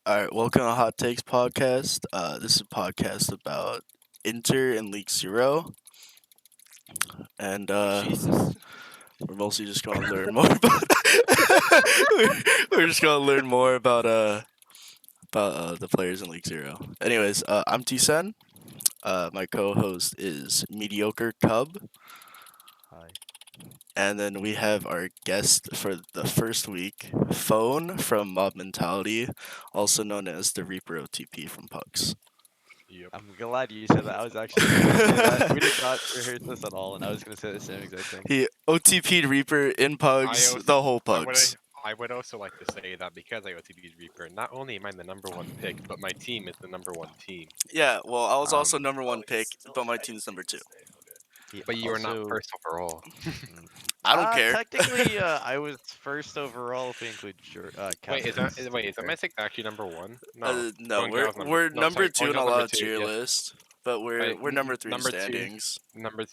All right, welcome to Hot Takes Podcast. This is a podcast about Inter and League Zero, and Jesus. we're mostly just gonna learn more about. we're just gonna learn more about the players in League Zero. Anyways, I'm T-Sen. My co-host is Mediocre Cub, Hi. and then we have our guest for the first week, Fone from Mob Mentality, also known as the Reaper OTP from Pugs. Yep. I'm glad you said that. I was actually gonna say that. We did not rehearse this at all, and I was gonna say the same exact thing. He OTP'd Reaper in Pugs, the whole I would Pugs. I would also like to say that because I OTP'd Reaper, not only am I the number one pick, but my team is the number one team. Yeah, well, I was also Um, number one pick, but my team's number two. He but you are not also, first overall. mm, I don't care. technically, I was first overall if we include Wait, is captains, that to wait, be is that fair. my six actually number one? No. No, Guangzhou's we're no, number sorry, two in a Guangzhou's lot number of two. tier Yeah. list, but we're Right, number three in number two. standings.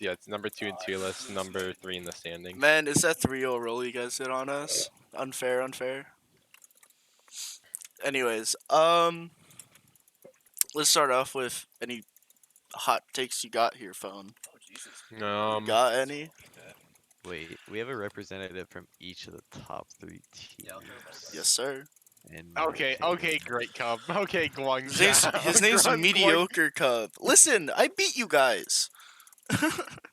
Yeah, it's number two in tier list, number three in the standings. Man, is that 3-0 roll you guys did on us? Unfair, unfair. Anyways, let's start off with any hot takes you got here, Phone. You got any? Wait, we have a representative from each of the top three teams. Yes, sir. In my Okay, opinion. great Cub. Okay, His name's Mediocre Cub. Listen, I beat you guys.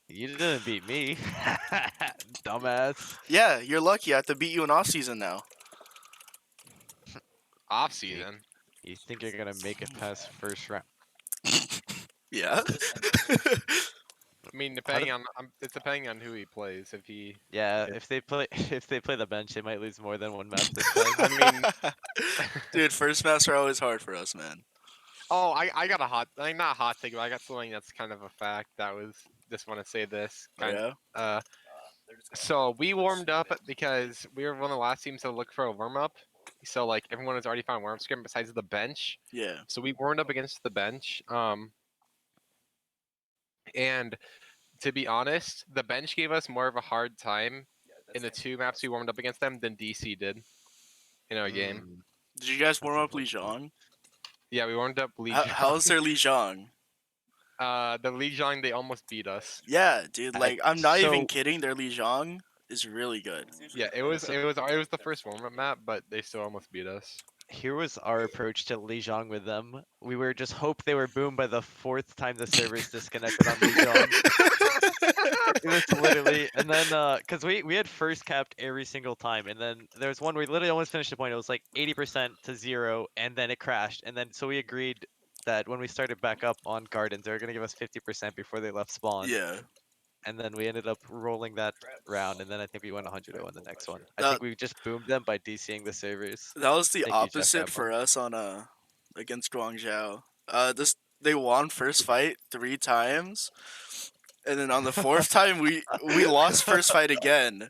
You didn't beat me, dumbass. Yeah, you're lucky. I have to beat you in off season now. Off season. You think you're gonna make it past first round? Yeah. I mean, depending on it's depending on who he plays. If he, Yeah, Yeah. if they play if they play the bench, they might lose more than one match this time. I mean, Dude, first maps are always hard for us, man. oh, I got a hot, like not a hot take, but I got something that's kind of a fact. That was just want to say this. Yeah. So we warmed up because we were one of the last teams to look for a warm up. So like everyone has already found warm up script besides the bench. Yeah. So we warmed up against the bench. And to be honest, the bench gave us more of a hard time in the two maps we warmed up against them than DC did in our game. Mm, Did you guys warm up Lijiang? Yeah, we warmed up Lee. How's their Lijiang? The Lijiang, they almost beat us. Yeah, dude. I- Like, I'm not even so- kidding. Their Lijiang is really good. Yeah, it was the first warm up map, but they still almost beat us. Here was our approach to Lijiang with them. We were just hope they were boomed by the fourth time the servers disconnected on Lijiang. It was literally, and then because we had first capped every single time, and then there was one where we literally almost finished the point. It was like 80% to 0, and then it crashed, and then so we agreed that when we started back up on Gardens, they were gonna give us 50% before they left spawn. Yeah. And then we ended up rolling that round, and then I think we went 100-0 on the next one. I That- think we just boomed them by DCing the servers. That was the Thank you, Jeff opposite for Apple. us on against Guangzhou. They won first fight 3 times, and then on the fourth time we lost first fight again,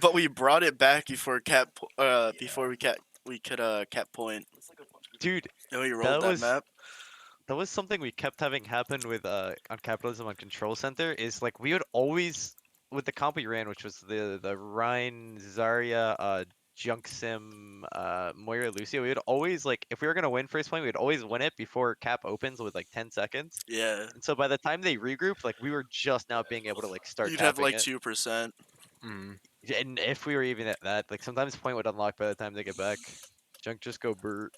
but we brought it back before we could cap point. Dude, And we rolled That that was- map. that was something we kept having happen with on Capitalism on Control Center. Is like we would always with the comp we ran, which was the Rhine Zarya Junk Sim Moira Lucio. We would always like if we were gonna win first point, we'd always win it before cap opens with like 10 seconds. Yeah. And so by the time they regrouped, like we were just now being able to like start. You'd have capping like it. 2%. Mm. And if we were even at that, like sometimes point would unlock by the time they get back. Junk just go brute.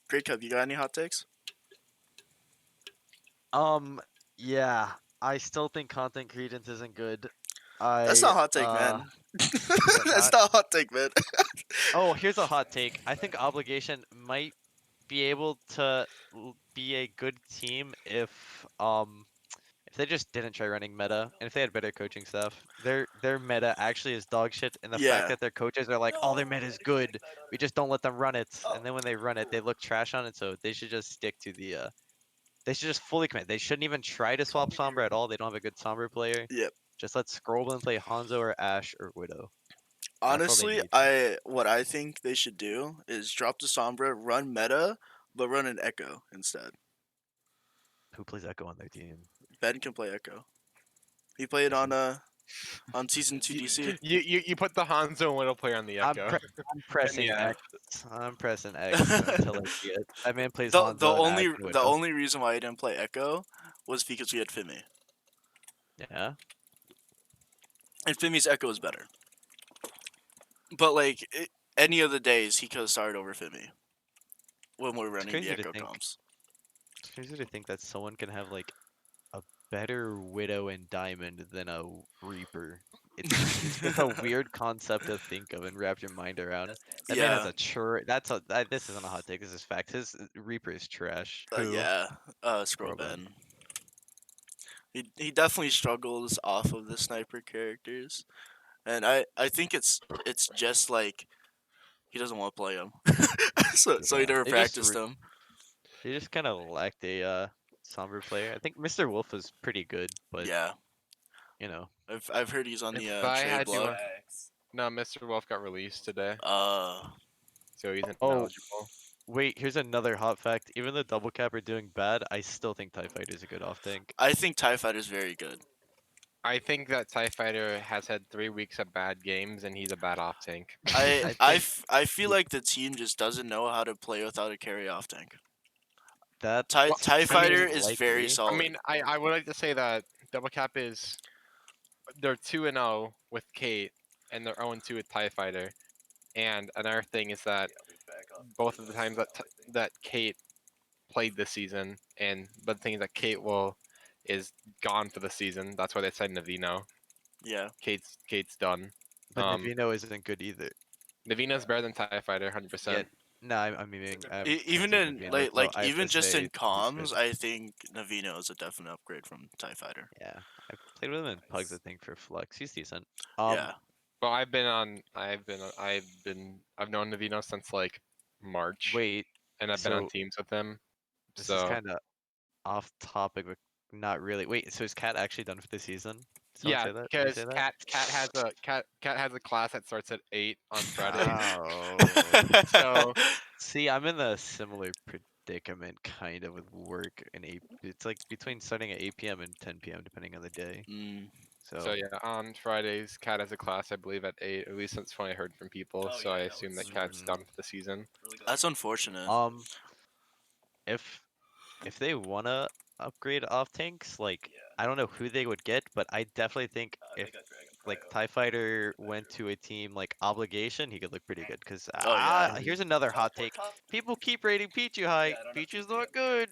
Great Cup, you got any hot takes? Yeah, I still think content credence isn't good. That's not hot take, man. That's not hot take, man. Oh, here's a hot take. I think Obligation might be able to be a good team if they just didn't try running meta and if they had better coaching staff. Their meta actually is dog shit, and the Yeah. fact that their coaches are like, "Oh, their meta is good. We just don't let them run it." And then when they run it, they look trash on it. So they should just stick to the. They should just fully commit. They shouldn't even try to swap Sombra at all. They don't have a good Sombra player. Yep. Just let Scrollman play Hanzo or Ash or Widow. Honestly, need. what I think they should do is drop the Sombra, run meta, but run an Echo instead. Who plays Echo on their team? Ben can play Echo. He played on on season 2 DC. You put the Hanzo middle player on the I'm Echo. I'm pressing yeah. X. I'm pressing X until I see it. That man plays the Hanzo and I can the Widow. only reason why I didn't play Echo was because we had Fimi, Yeah. and Fimi's Echo is better. But like any of the days, he could have started over Fimi when we're It's running the crazy to Echo think. comps. It's crazy to think that someone can have like a better Widow and Diamond than a Reaper. It's just a weird concept to think of and wrap your mind around. That man has Yeah, a this isn't a hot take. This is fact. His Reaper is trash. Who? yeah. Scroll Scrubben. Ben. He definitely struggles off of the sniper characters, and I think it's just like he doesn't want to play them, so he Yeah. never practiced them. They just kind of lacked a somber player. I think Mr. Wolf was pretty good, but Yeah, you know. I've heard he's on the If I trade had block. no, Mr. Wolf got released today, Uh, so he's Oh, ineligible. wait, here's another hot fact. Even though Double Cap are doing bad, I still think TIE Fighter is a good off tank. I think Tie Fighter's very good. I think that TIE Fighter has had 3 weeks of bad games, and he's a bad off tank. I think I feel like the team just doesn't know how to play without a carry off tank. that Tie I mean, Fighter seems is very likely. solid. I mean, I would like to say that Double Cap is they're 2-0 with Kate, and they're 0-2 with TIE Fighter. And another thing is that both of the times that Kate played this season, but the thing is that Kate is gone for the season. That's why they signed Navino. Yeah, Kate's done. But Navino isn't good either. Navina's better than TIE Fighter, 100%. Yet, no, I'm memeing. I haven't even seen in Navino, so I have even to just say in he's comms, good. I think Navino is a definite upgrade from Tie Fighter. Yeah, I played with him in Pugs, I think, for Flux. He's decent. Yeah, Well, I've known Navino since like March, Wait, and I've been on so teams with him. this is So kind of off topic, but not really. Wait, so is Cat actually done for the season? Did someone yeah, say that? Did you because say that? Cat has a class that starts at 8 on Fridays. Oh. So See, I'm in a similar predicament kind of with work and it's like between starting at 8 p.m. and 10 p.m. depending on the day. mm, so yeah, on Fridays, Cat has a class I believe at 8. At least that's what I heard from people. So I assume that Cat's done for the season. that's unfortunate. Um, if they wanna upgrade off tanks, like I don't know who they would get, but I definitely think if like TIE Fighter went to a team like Obligation, he could look pretty good. Cause Oh yeah. here's another hot take. People keep rating Pichu high. Pichu's not good.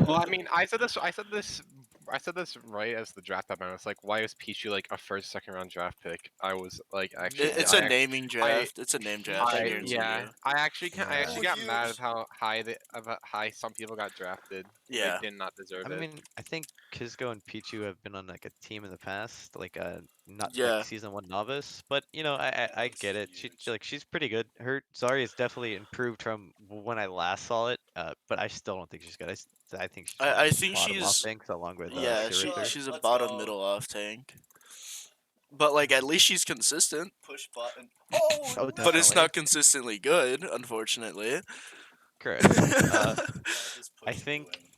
Well, I mean, I said this right as the draft happened. I was like, why is Pichu like a first, second round draft pick? I was like, actually, It's a naming draft. It's a name draft. I guarantee yeah, you. I actually got mad at how high some people got drafted. Yeah. They did not deserve I it. mean, I think Kizco and Pichu have been on like a team in the past, like not like Yeah. season one novice, but you know, I get it. She's pretty good. Her Zarya is definitely improved from when I last saw it, but I still don't think she's good. I think she's one of I the think bottom off she's things along with yeah, Siriter. she's a bottom middle off tank. But like at least she's consistent. Push button. Oh, But it's definitely. not consistently good, unfortunately. Correct. Just I push think to win.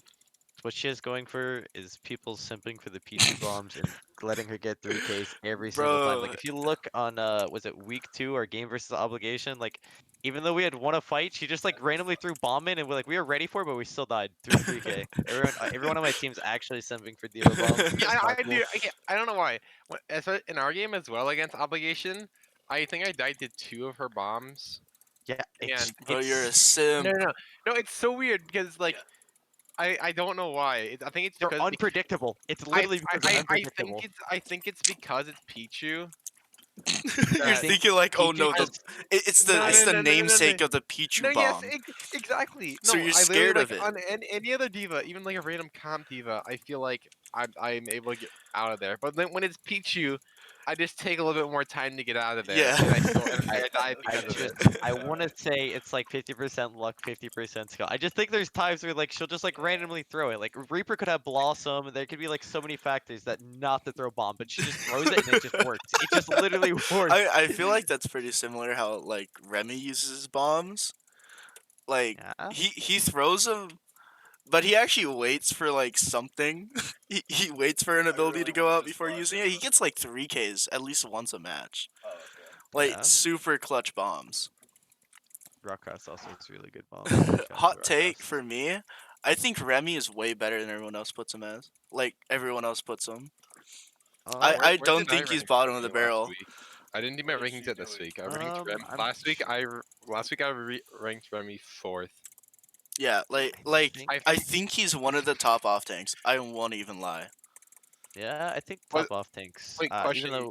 what she is going for is people simping for the Pichu bombs and letting her get 3Ks every single time. Like Bro, if you look on was it week 2 or game versus obligation, like even though we had won a fight, she just like randomly threw bomb in and we were ready for it, but we still died through 3K. Everyone on my team's actually simping for Diva bombs. Yeah, It's not cool. I don't know why. In our game as well against Obligation, I think I died to 2 of her bombs. Yeah, it's bro, you're a it's sim. No, it's so weird because like I don't know why. I think it's they're because unpredictable. It's literally because they're unpredictable. I think it's because it's Pichu. You're I think thinking like, oh Pichu no, just it's the No, it's the no, no, no, no, no. namesake of the Pichu No, yes, bomb. exactly. So No, you're I literally scared of like it. on any other diva, even like a random comp diva, I feel like I'm able to get out of there. But then when it's Pichu, I just take a little bit more time to get out of there. Yeah. And I die I because of just it. I want to say it's like 50% luck, 50% skill. I just think there's times where like she'll just like randomly throw it. Like Reaper could have Blossom, and there could be like so many factors that not to throw bomb, but she just throws it and it just works. It just literally works. I feel like that's pretty similar how like Remy uses his bombs. Like Yeah. he throws them, but he actually waits for like something. He waits for an ability to go out before using it. He gets like 3Ks at least once a match. Like Yeah. super clutch bombs. Rockcrest also has really good bombs. Shout out to Hot take Rockcrest. for me, I think Remy is way better than everyone else puts him as. Like everyone else puts him. I Where don't did I think he's rank bottom of the Remy last barrel. week? I didn't do my rankings yet this week. I ranked Remy I'm last week. Last week ranked Remy fourth. Yeah, I think I I think think he's one of the top off tanks. I won't even lie. yeah, I think what top off tanks. wait Even question. though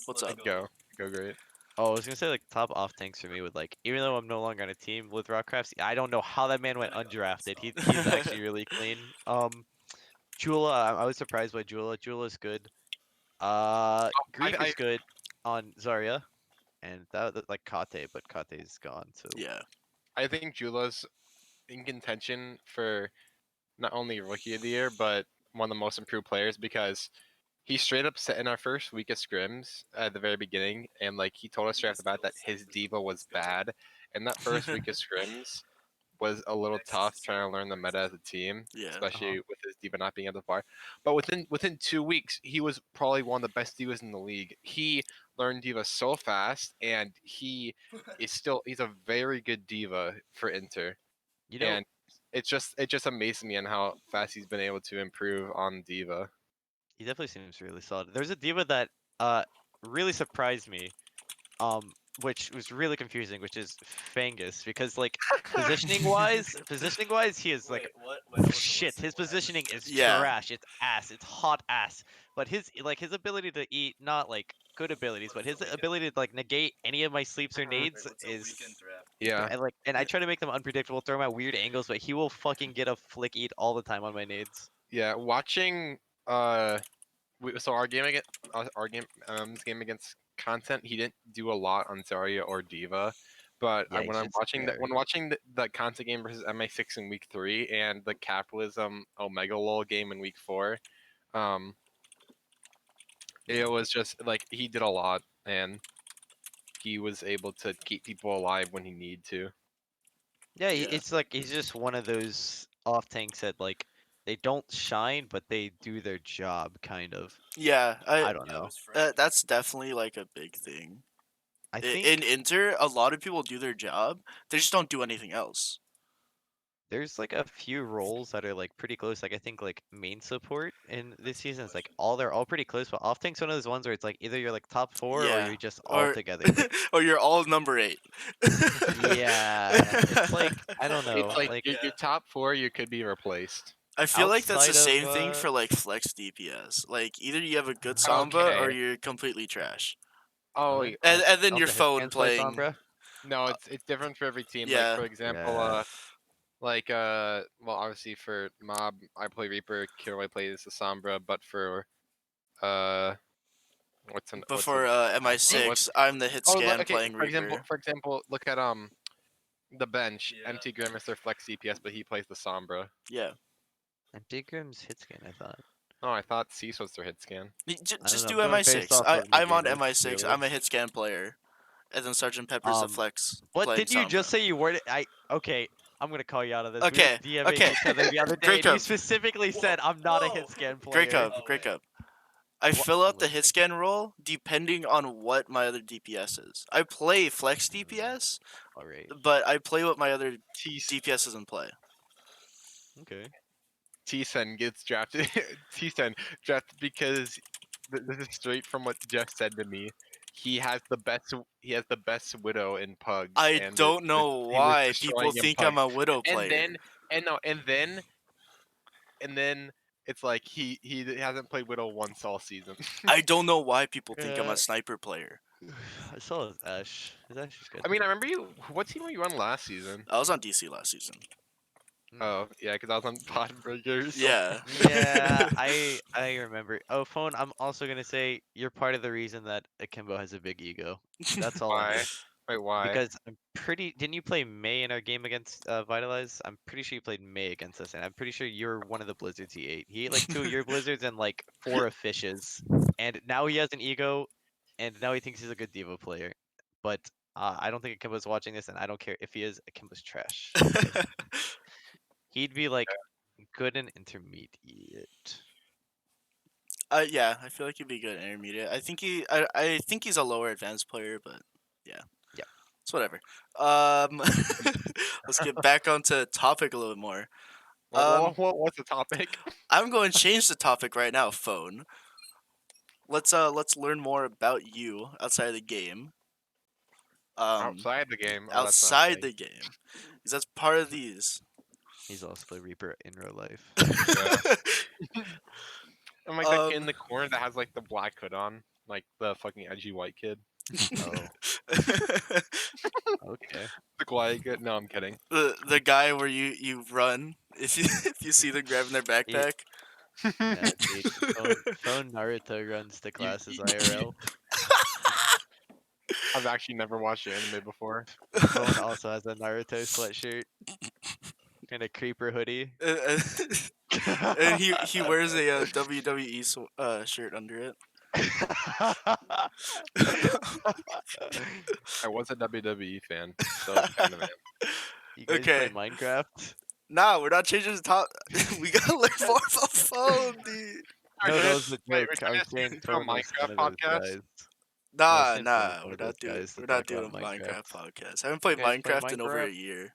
What's up? Go great. oh, I was gonna say like top off tanks for me with like even though I'm no longer on a team with Rockcrafts, I don't know how that man went undrafted. He's actually really clean. Jula, I was surprised by Jula. Jula's good. Grief I is good on Zarya, and that like Kate, but Kate's gone. So Yeah. I think Jula's in contention for not only rookie of the year but one of the most improved players because he straight up said in our first week of scrims at the very beginning, and like he told us straight off the bat that his diva was bad. And that first week of scrims was a little tough trying to learn the meta as a team, Yeah. especially with his diva not being at the bar. But within 2 weeks, he was probably one of the best divas in the league. He learned diva so fast, and he's a very good diva for Inter. you know And it just amazes me on how fast he's been able to improve on diva. he definitely seems really solid. There's a diva that uh really surprised me, which was really confusing, which is Fangus, because like positioning wise, he is like shit. His positioning is Yeah. trash. It's ass. It's hot ass. But his ability to eat, not like good abilities, but his ability to like negate any of my sleeps or Mhm. nades is Yeah, and I try to make them unpredictable, throw him at weird angles, but he will fucking get a flick eat all the time on my nades. yeah. Watching so our game against our game this game against content, he didn't do a lot on Zarya or Diva, but Yeah, he's when I'm just watching there. the content game versus MI6 in week 3 and the capitalism Omega Lol game in week 4, um, Yeah. it was just like he did a lot and he was able to keep people alive when he needed to. Yeah, Yeah. it's like he's just one of those off tanks that like they don't shine, but they do their job, kind of. Yeah. I don't know. That's definitely like a big thing. I In think Inter, a lot of people do their job. They just don't do anything else. there's like a few roles that are like pretty close. Like I think like main support in this season is like they're all pretty close, but off tank's one of those ones where it's like either you're like top four or Yeah. you're just all Or together. Like or you're all number 8. yeah, it's like I don't It's know. like Like your top 4 you could be replaced. I feel like that's the outside of same thing for like flex DPS. Like either you have a good Samba or Okay. you're completely trash. Oh, what? And then Don't your the hit phone scans play playing. Sombra? no, it's different for every team. Like Yeah. for example, Yeah. well, obviously for Mob, I play Reaper. Kiroi plays the Sombra, but for uh, what's Before what? MI6, I'm the hit scan Okay. playing Reaper. For example, look at the bench. MT Grimm is their flex CPS, but he plays the Sombra. Yeah. And Digrim's hit scan, I thought. Oh, I thought Cease was their hit scan. I don't Just know. I'm do going based MI6. off of new I'm game on modes. MI6. I'm a hit scan player. And then Sergeant Pepper's the Um, flex what playing did you Sombra. just say you were? I okay. I'm gonna call you out of this. We were Okay, DMing okay. each other the other day, Great and you cup. specifically said I'm not a hit scan Great player. cup. Great cup. I What? fill I'm out the hit listening. scan role depending on what my other DPS is. I play flex DPS, All right. but I play what my other T DPS doesn't play. Okay. Sen gets drafted. Sen drafted because this is straight from what Jeff said to me. He has the best. He has the best widow in Pugs, I and don't know he was why people destroying in think I'm Pugs. a Widow And player. then and then it's like he hasn't played widow once all season. I don't know why people think I'm a Yeah. sniper player. I saw his Ash. His Ash is good. I mean, I remember you. What team were you on last season? I was on DC last season. Oh yeah, because I was on Podbreaker. So Yeah. Yeah, I remember. Oh, Phone. I'm also gonna say you're part of the reason that Akimbo has a big ego. That's all on why? you. Wait, why? Because I'm pretty. Didn't you play May in our game against Vitalize? I'm pretty sure you played May against us, and I'm pretty sure you're one of the blizzards he ate. He ate like 2 of your blizzards and like 4 of Fish's, and now he has an ego, and now he thinks he's a good diva player. But I don't think Akimbo's watching this, and I don't care if he is. Akimbo's trash. He'd be like good and intermediate. Yeah, I feel like he'd be good at intermediate. I think he's a lower advanced player, but yeah, Yeah. it's whatever. Um, let's get back onto topic a little bit more. What's the topic? I'm going to change the topic right now. Phone. Let's learn more about you outside of the game. Um, Outside the game. Oh, that's not a outside thing. the game, because that's part of these. He's also the Reaper in real life. Yeah. I'm like that kid in um, the corner that has like the black hood on, like the fucking edgy white kid. Oh, okay. The white kid. No, I'm kidding. the guy where you run if you if you see them grabbing their Yeah, backpack. yeah, dude. Phone Naruto runs the You, classes you, IRL. I've actually never watched anime before. Phone also has a Naruto sweatshirt and a creeper hoodie. Uh, and he wears a WWE shirt under it. I was a WWE fan, so a fan of it. You guys play Okay, Minecraft? nah, we're not changing the top. We gotta learn more about phone, dude. No, that Alright, was a wait, joke. we're I turning was this saying into a Phone was Minecraft one of those podcast. guys. I was Nah, saying Phone was nah, one we're of those not doing guys to we're talk not about doing a Minecraft Minecraft. podcast. I haven't played You guys play Minecraft in over Minecraft? a year.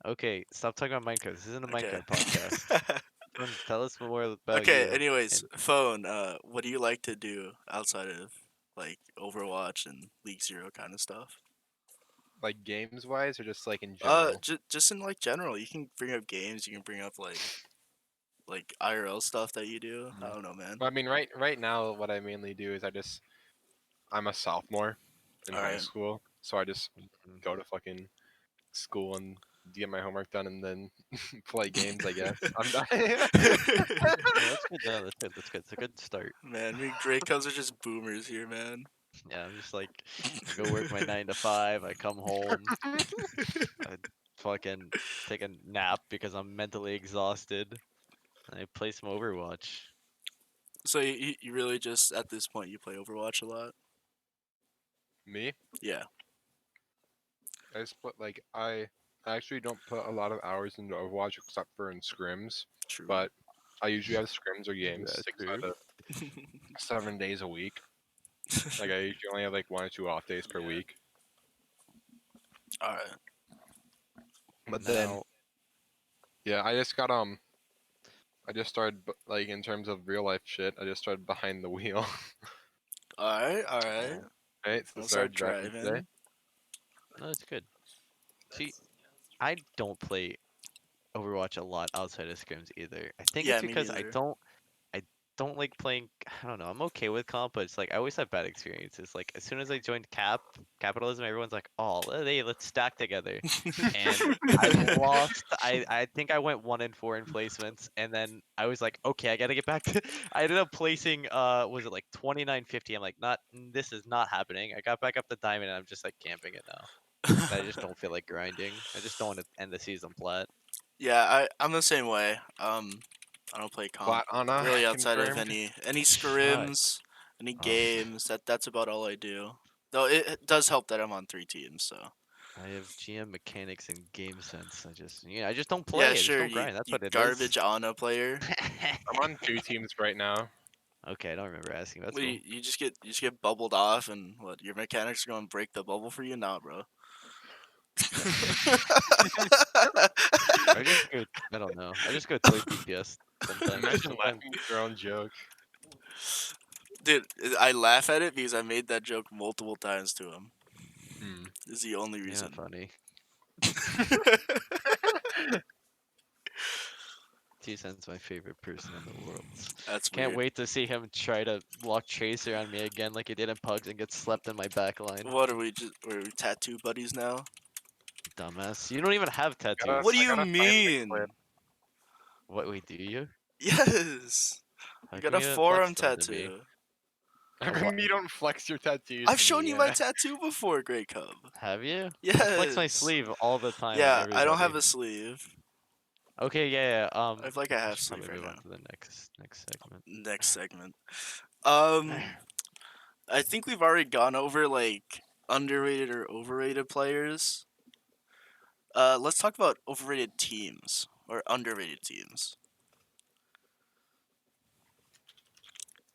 Okay, stop talking about Minecraft. This isn't a Okay. Minecraft podcast. Tell us more about Okay. you. Anyways, And phone. What do you like to do outside of like Overwatch and League Zero kind of stuff? Like games wise, or just like in general. Just in like general, you can bring up games. You can bring up like IRL stuff that you do. I Mhm. don't know, man. But I mean, right now, what I mainly do is I'm a sophomore in All high right. school, so I just mm, go to fucking school and get my homework done, and then play games. I guess I'm done. no, that's good. No, that's good. That's good. It's a good start. Man, we Grey Cubs are just boomers here, man. Yeah, I'm just like, I go work my 9 to 5. I come home. I fucking take a nap because I'm mentally exhausted. And I play some Overwatch. So you really just at this point you play Overwatch a lot? Me, Yeah, I just put like I actually don't put a lot of hours into Overwatch except for in scrims, true. but I usually have scrims or games That's 6 true. out of 7 days a week. Like I usually only have like 1 or 2 off days per week. All right. But then Now, yeah, I just started like in terms of real life shit. I just started behind the wheel. All right. All right. Right, so I'll started start driving today. driving. no, it's good. See, I don't play Overwatch a lot outside of scrims either. I think it's Yeah, me because neither. I don't like playing. I don't know. I'm okay with comp, but it's like I always have bad experiences. Like as soon as I joined capitalism, everyone's like, "Oh, hey, let's stack together," and I lost. I think I went 1-4 in placements, and then I was like, "Okay, I gotta get back to." I ended up placing. Was it like 2950? I'm like, "Not. This is not happening." I got back up to diamond, and I'm just like camping it now. I just don't feel like grinding. I just don't want to end the season flat. Yeah, I'm the same way. I don't play comp Flat Anna really outside of confirmed. any Shut scrims, any up. games. That's about all I do. Though it does help that I'm on 3 teams. So I have GM mechanics and game sense. I just don't yeah, play. I just sure. don't You grind. That's you what it is. garbage Ana player. I'm on 2 teams right now. Okay, I don't remember asking. That's What, cool. you just get bubbled off and what your mechanics are going to break the bubble for you? Nah, bro. I just go. I don't know. I just go 30 DPS sometimes. Imagine Sometimes. laughing at your own joke. Dude, I laugh at it because I made that joke multiple times to him. Hmm. Is the only You're not reason. funny. T-Sen's my favorite person in the world. That's Can't weird. wait to see him try to lock Tracer on me again like he did in Pugs and get slept in my back line. What are we just? Are we tattoo buddies now? Dumbass. You don't even have What do tattoos. I you gotta find the clip. mean? What, wait, do you? Yes. How You got come a you haven't forearm flexed them to me? tattoo. How What? come you don't flex your tattoos I've to shown me? you my Yeah. tattoo before, Grey Cub. Have you? I flex my Yes. sleeve all the time on Yeah, I don't everybody. have a sleeve. Okay, yeah, yeah. I have like a I half should sleeve probably right move on now. to the next segment. Next segment. Um, I think we've already gone over like underrated or overrated players. Let's talk about overrated teams. or underrated teams?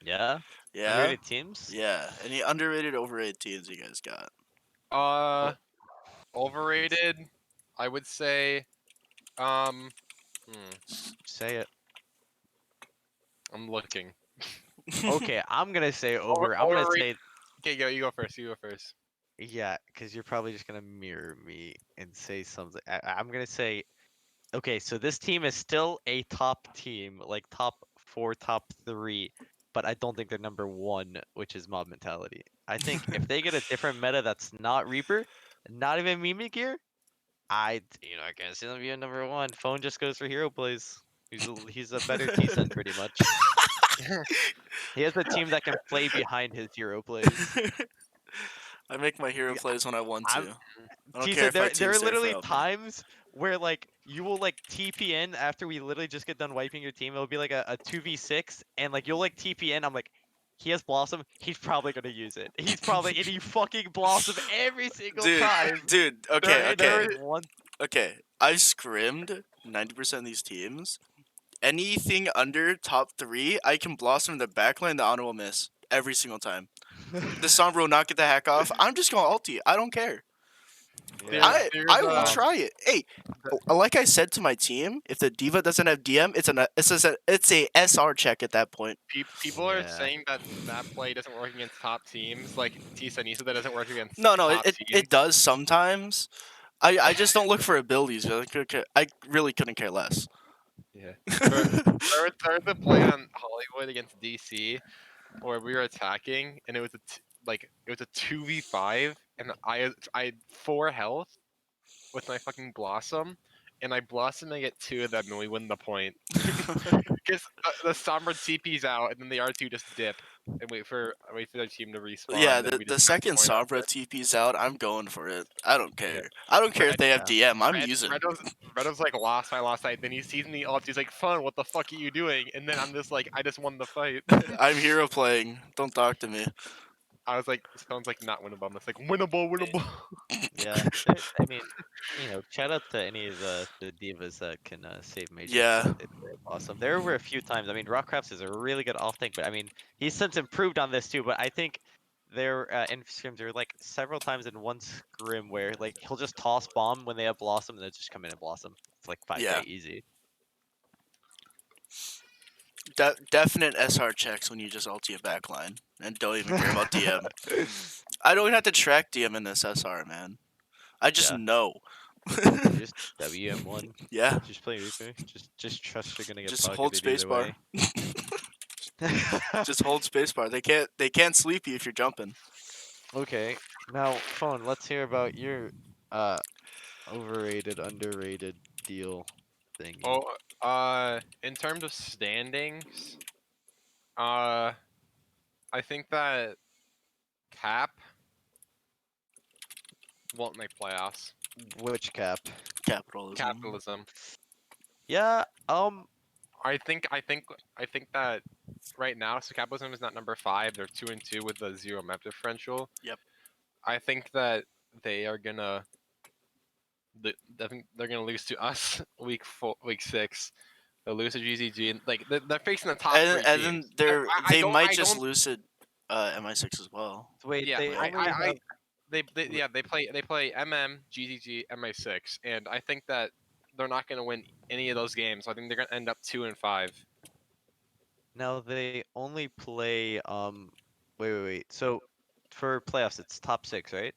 Yeah. Yeah, Underrated teams. yeah. Any underrated, overrated teams you guys got? Uh, Oh, overrated. I would say. Um, hmm, say it. I'm looking. Okay, I'm gonna say over. I'm gonna Overrated. say Okay, go. You go first. You go first. yeah, because you're probably just gonna mirror me and say something. I'm gonna say okay. So this team is still a top team, like top four, top three, but I don't think they're number one, which is mob mentality. I think if they get a different meta that's not Reaper, not even Mimic Gear, I can't see them being number one. Phone just goes for hero plays. He's a better T-Sen pretty much. He has a team that can play behind his hero plays. I make my hero Yeah, plays when I want I'm to. I don't care T-Sen. if my There are team's there literally without me. times where like you will like TP in after we literally just get done wiping your team. It'll be like a 2v6 and like you'll like TP in. I'm like, he has Blossom. He's probably gonna use it. And he fucking Blossom every single Dude, time. dude. Okay, There, okay, there, One. okay. I've scrimmed 90% of these teams. Anything under top three, I can blossom in the backline. The honor will miss every single time. The Sombra will not get the hack off. I'm just gonna ulti. I don't care. there, Yeah. there's I will try it. Hey, the- like I said to my team, if the diva doesn't have DM, it's a SR check at that point. people are Yeah. saying that that play doesn't work against top teams. Like Tisa said that doesn't work against No, no, top it teams. does sometimes. I just don't look for abilities. I really couldn't care less. Yeah. There, there's a play on Hollywood against DC where we were attacking and it was it was a 2v5 and I had 4 health with my fucking blossom and I blossom and get 2 of them and we win the point. Because the Sombra TP's out and then the R2 just dip and wait for their team to respawn Yeah, and then we the just got the second point Sombra after. TP's out, I'm going for it. I don't Yeah. care. I don't care if Red they have Yeah. DM. I'm Red using. Red was like lost fight. Then he sees me ult. He's like, "Fun, what the fuck are you doing?" And then I'm just like, "I just won the fight." I'm hero playing. Don't talk to me. I was like, "Sounds like not winnable." I'm just like, "Winnable, winnable." Yeah. I mean, shout out to any of the divas that can save mages. Yeah, They're awesome. There were a few times. I mean, Rockcrafts is a really good off tank, but I mean, he's since improved on this too. But I think there in scrims there were like several times in one scrim where like he'll just toss bomb when they have Blossom and they just come in and Blossom. It's like 5k yeah. easy. Definite SR checks when you just ulti a backline and don't even care about DM. I don't even have to track DM in this SR, man. I just Yeah, know. just WM1. Yeah, Just play Reaper. Just trust you're gonna get just hold pocketed either spacebar. way. Just hold spacebar. They can't sleep you if you're jumping. Okay, now Phone, let's hear about your uh overrated, underrated deal thingy. Oh, in terms of standings, uh, I think that Cap won't make playoffs. Which cap? Capitalism. Capitalism. Yeah, I think that right now, so capitalism is not number 5. They're 2-2 with a 0 map differential. Yep. I think that they are gonna. I think they're gonna lose to us week 6. They'll lose to GZG, and like they're facing the top And 3 and then teams. And I they don't, might I just don't. lose to MI6 as well. wait, Yeah, they Right. only have they play GZG, MI6, and I think that they're not gonna win any of those games. I think they're gonna end up 2-5. now they only play wait. So for playoffs it's top 6, right?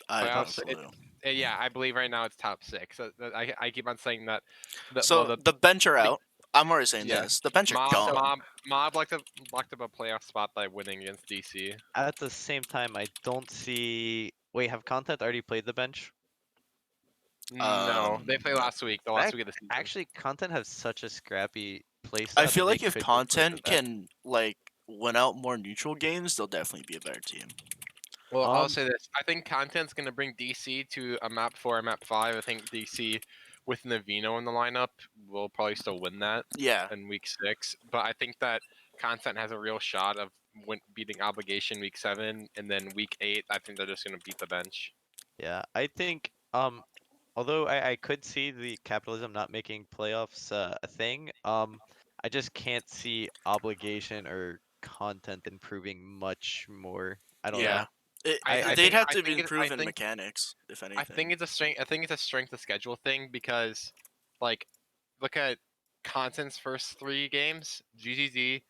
I don't Top have Playoffs, a 6. clue. yeah, I believe right now it's top 6. I keep on saying that. Well, So the bench are the out. I'm already saying yeah, this. The bench are Mob gone. Mob Mob locked up a playoff spot by winning against DC. At the same time, I don't see. Wait, have Content already played the bench? No, they played No. last week. The last week of the season. Actually, Content has such a scrappy I playstyle feel that they like if could just play the content bench. can like win out more neutral games, they'll definitely be a better team. Well, I'll Um, say this. I think content's going to bring DC to a map 4, a map 5. I think DC with Navino in the lineup will probably still win that Yeah. in week 6. But I think that content has a real shot of beating obligation week 7, and then week 8, I think they're just going to beat the bench. yeah, I think although I could see the capitalism not making playoffs a thing, I just can't see obligation or content improving much more. I don't Yeah, know. I they'd have I to think it, improve in mechanics, if I think anything. it's a strength. I think it's a strength of schedule thing because, like, look at Content's first three games: GGZ,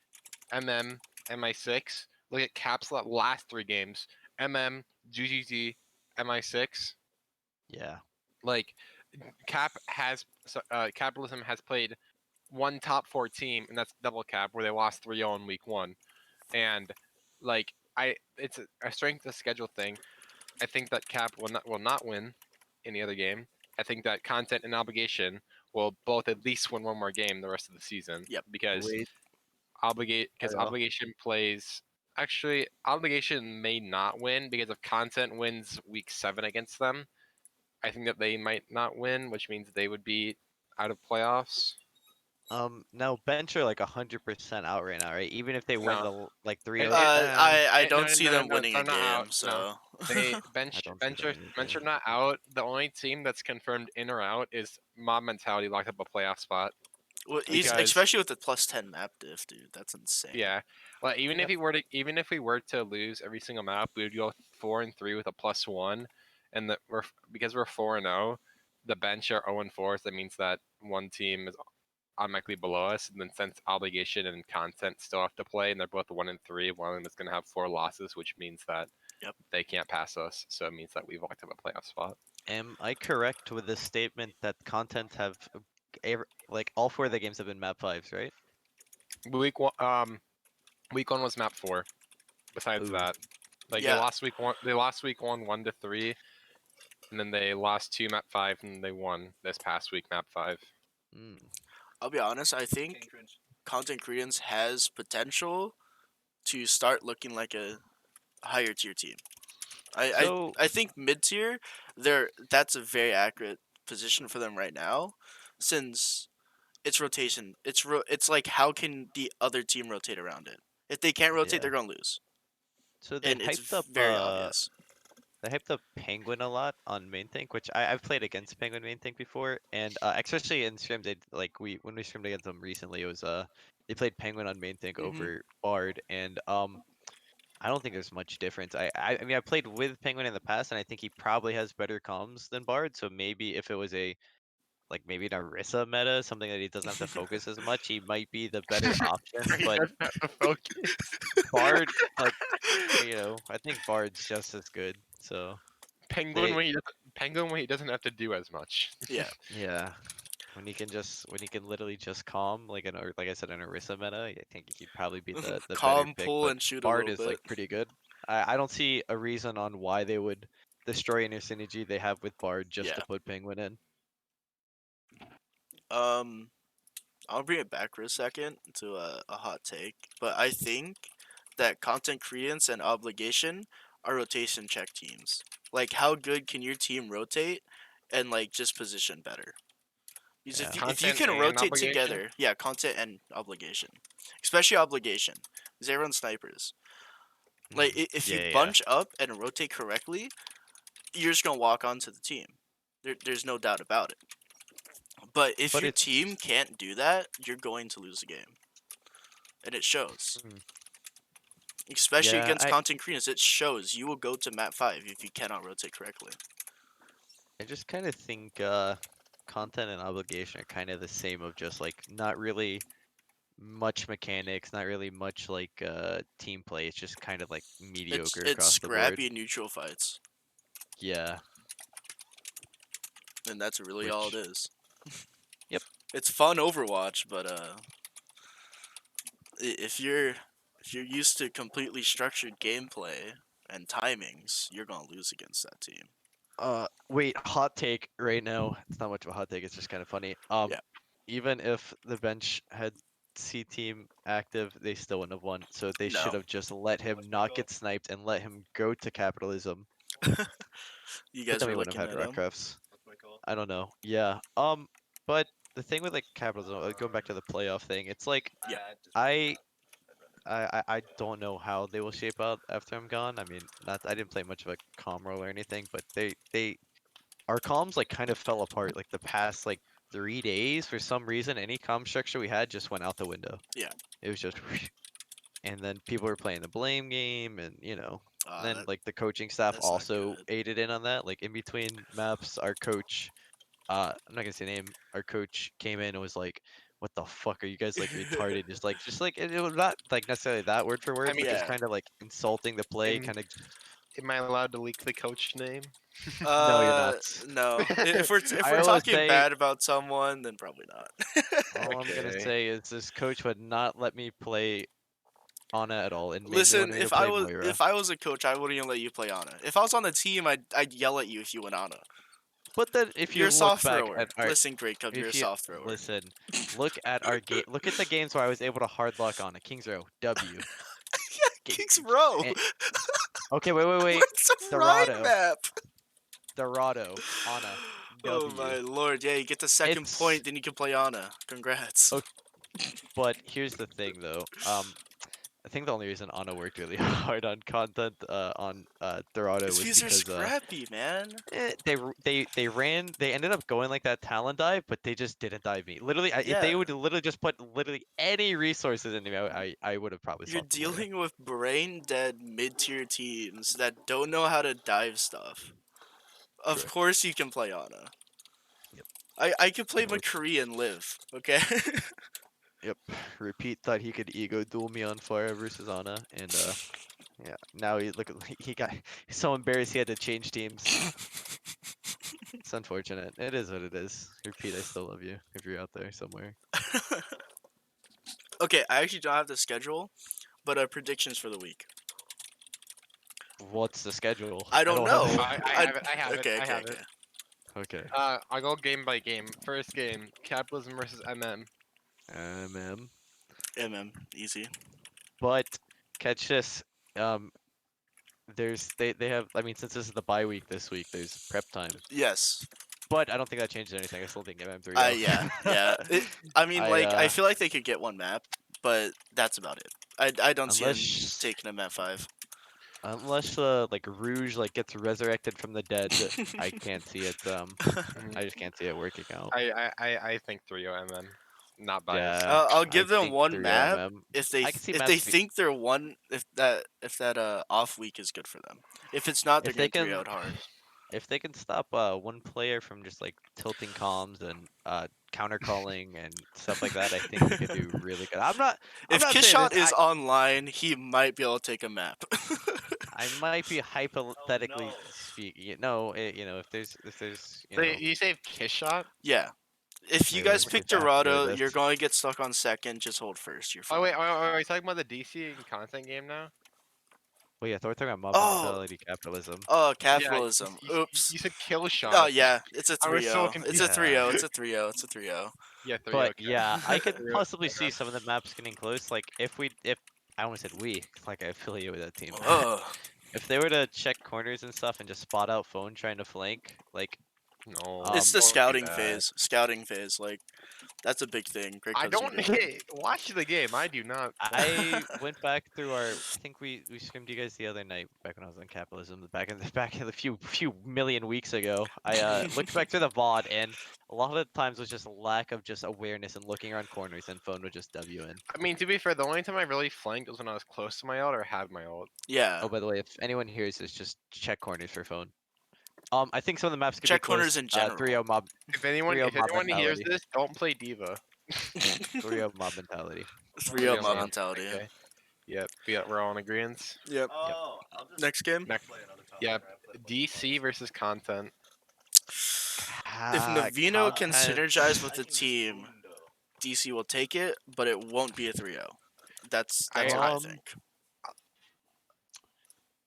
MM, MI6. Look at Cap's last three games: MM, GGZ, MI6. yeah. Like, Capitalism has played one top four team, and that's Double Cap, where they lost 3-0 in week one. And like, it's a strength of schedule thing. I think that Cap will not win any other game. I think that Content and Obligation will both at least win one more game the rest of the season Yep. because Wait. Oh, Obligation plays. Actually, Obligation may not win because if Content wins week 7 against them, I think that they might not win, which means they would be out of playoffs. now bench are like 100% out right now, right? Even if they win No, like three it, other. it, I no, don't see no, no, them no, winning a they're not out. game. No, So they I don't see them bench either. are not out. The only team that's confirmed in or out is Mob Mentality locked up a playoff spot well, Okay. because especially with the +10 map diff, dude, that's insane. yeah, like Yep. even if we were to lose every single map, we would go 4-3 with a +1, and because we're 4-0, the bench are 0-4. So that means that one team is automatically below us, and then since Obligation and Content still have to play, and they're both 1-3, one of them is going to have 4 losses, which means that Yep. they can't pass us. So it means that we've locked up a playoff spot. Am I correct with the statement that content have like all four of the games have been map fives, right? Week one was map 4. Besides Ooh. that, like they Yeah, lost week one. They lost week one 1-3, and then they lost 2 map 5, and they won this past week map 5. Mm. I'll be honest. I think Content Credence has potential to start looking like a higher tier team. So I think mid tier, that's a very accurate position for them right now, since it's rotation. It's like how can the other team rotate around it? If they can't rotate, yeah. they're gonna lose, So and it's very obvious. they hyped up Penguin a lot on main tank, which I've played against Penguin main tank before, and especially in stream they like we when we streamed against them recently, it was they played Penguin on main tank Hmm. over Bard, and I don't think there's much difference. I mean I played with Penguin in the past, and I think he probably has better comms than Bard. So maybe if it was a like maybe an Orisa meta, something that he doesn't have to focus as much, he might be the better option. Where he But doesn't have to focus. Bard, like I think Bard's just as good. So they Penguin when he doesn't have to do as much. Yeah, yeah. When he can literally just calm like or like I said an Orisa meta, I think he'd probably be the better calm, pick. pull, But and shoot a Bard little is like bit. pretty good. I don't see a reason on why they would destroy any synergy they have with Bard just Yeah. to put Penguin in. Um, I'll bring it back for a second to a hot take, but I think that Content Credence and Obligation are rotation check teams. Like, how good can your team rotate and like just position better? Because Yeah. if you Content can and rotate Obligation. together, yeah, Content and Obligation, especially Obligation, because they run snipers. Like, Mhm. if you Yeah, yeah. bunch up and rotate correctly, you're just gonna walk onto the team. There's no doubt about it. But if But your it's team can't do that, you're going to lose the game, and it shows. mm, Especially yeah, against Content Creators, it shows. You will go to map 5 if you cannot rotate correctly. I just kind of think content and obligation are kind of the same of just like not really much mechanics, not really much like team play. It's just kind of like mediocre It's across the board. scrappy neutral fights, Yeah, and that's really all it which is. yep. It's fun Overwatch, but if you're used to completely structured gameplay and timings, you're gonna lose against that team. Wait, hot take right now. It's not much of a hot take, it's just kind of funny. Yeah. Even if the bench had C team active, they still wouldn't have won. So they should No. have just let him not get sniped and let him go to capitalism. You But guys then were we wouldn't looking have had at him. Rockcrafts. I don't know. Yeah. But the thing with like capitalism, going back to the playoff thing, it's like Yeah. I I don't know how they will shape out after I'm gone. I mean, not I didn't play much of a com role or anything, but they our comms like kind of fell apart like the past like 3 days for some reason. Any comm structure we had just went out the window. Yeah. It was just, and then people were playing the blame game, and then That like the coaching staff that's not also good. aided in on that. Like in between maps, our coach, I'm not gonna say name, our coach came in and was like, "What the fuck are you guys like retarded?" Just like it was not like necessarily that word for I word, mean, but just Yeah. kind of like insulting the play, am, kind of. am I allowed to leak the coach name? No, you're Uh, not. no. If we're I will talking say bad about someone, then probably not. all I'm gonna Okay. say is this coach would not let me play Ana at all, and mainly Listen, wanted me to play Moira. if I was a coach, I wouldn't even let you play Ana. If I was on the team, I'd yell at you if you went Ana. But then if You're you a look soft back thrower. at our, Listen, Great Cup, you're a if you soft thrower. listen, look at our game, look at the games where I was able to hard luck on a Kings Row W. Ga- Kings Row. eh, Okay, wait. What's a Rhine Dorado, map? Dorado, Ana, Oh W. my lord! Yeah, you get the second It's point, then you can play Ana. Congrats. okay, but here's the thing though. I think the only reason Ana worked really hard on content on Dorado It's was because they're because scrappy, man. they ended up going like that talent dive, but they just didn't dive me. Literally, if Yeah, they would literally just put literally any resources into me, I would have probably you're swapped the Moira. dealing with brain dead mid tier teams that don't know how to dive stuff. Of Correct. course, you can play Ana. Yep. I could play And look, McCree and live. Okay. yep. Repeat thought he could ego duel me on fire versus Ana, and yeah. Now he look he got he's so embarrassed he had to change teams. It's unfortunate. It is what it is. Repeat, I still love you if you're out there somewhere. Okay, I actually don't have the schedule, but predictions for the week. What's the schedule? I I don't don't have know. it. I I have it. I have it. okay, I okay, have it. okay. Okay. I'll go game by game. First game, Capitalism versus MM. MM. Easy. But catch this. Um, they have. I mean, since this is the bye week this week, there's prep time. Yes. But I don't think that changes anything. I still think MM 3-0. Yeah, yeah. I mean, I like, I feel like they could get one map, but that's about it. I don't see them unless taking a map 5. unless like Rouge like gets resurrected from the dead, I can't see it. Mhm. I just can't see it working out. I think 3-0 MM. Not biased. Yeah, I'll I give them think one 3-0 map MM. if I can see if they maps. think they're one if that off week is good for them. If it's not, they're If they getting 3 can out hard. if they can stop one player from just like tilting comms and counter calling and stuff like that, I think we could do really good. I'm If not saying this. Kishot is online, he might be able to take a map. I might be hypothetically speaking. No, if there's So you save Kiss Shot? Yeah. If you wait, let guys me pick think after Dorado, this. you're going to get stuck on second. Just hold first. You're Oh fine. wait, are you talking about the DC and content game now? Well, yeah, I thought we were talking about mob Oh, mentality capitalism. oh, Yeah, capitalism. Oops. you said Kill Oh Shot. yeah, it's a I was so 3-0. It's a confused. Yeah. 3-0. It's a 3-0. It's a 3-0. Yeah, 3 But okay. yeah, I could 3-0. possibly see some of the maps getting close. Like if I almost said we, 'cause, like I affiliate with that team. Oh, If they were to check corners and stuff and just spot out Phone trying to flank, like No, it's the don't do scouting that. phase. Scouting phase, like that's a big thing. Great I Cubs are don't big thing. watch the game. I do not. I went back through our. I think we scrimmed you guys the other night back when I was on capitalism. Back in the few million weeks ago. I looked back through the VOD, and a lot of the times was just a lack of just awareness and looking around corners, and Phone would just W in. I mean, to be fair, the only time I really flanked was when I was close to my ult or had my ult. Yeah, Oh, by the way, if anyone hears this, just check corners for Phone. I think some of the maps could be check corners close. in general. 3-0 mob, If 3-0 mob anyone hears mentality. this, don't play Diva. 3-0 mob mentality. 3-0 3-0 mob mob. mentality. Okay. Yep. We're all in agreement. Yep. Yep. Next game. Next. Yep. DC versus content. If Navino can Content. synergize with the team, DC will take it, but it won't be a 3-0. That's what I Um, think.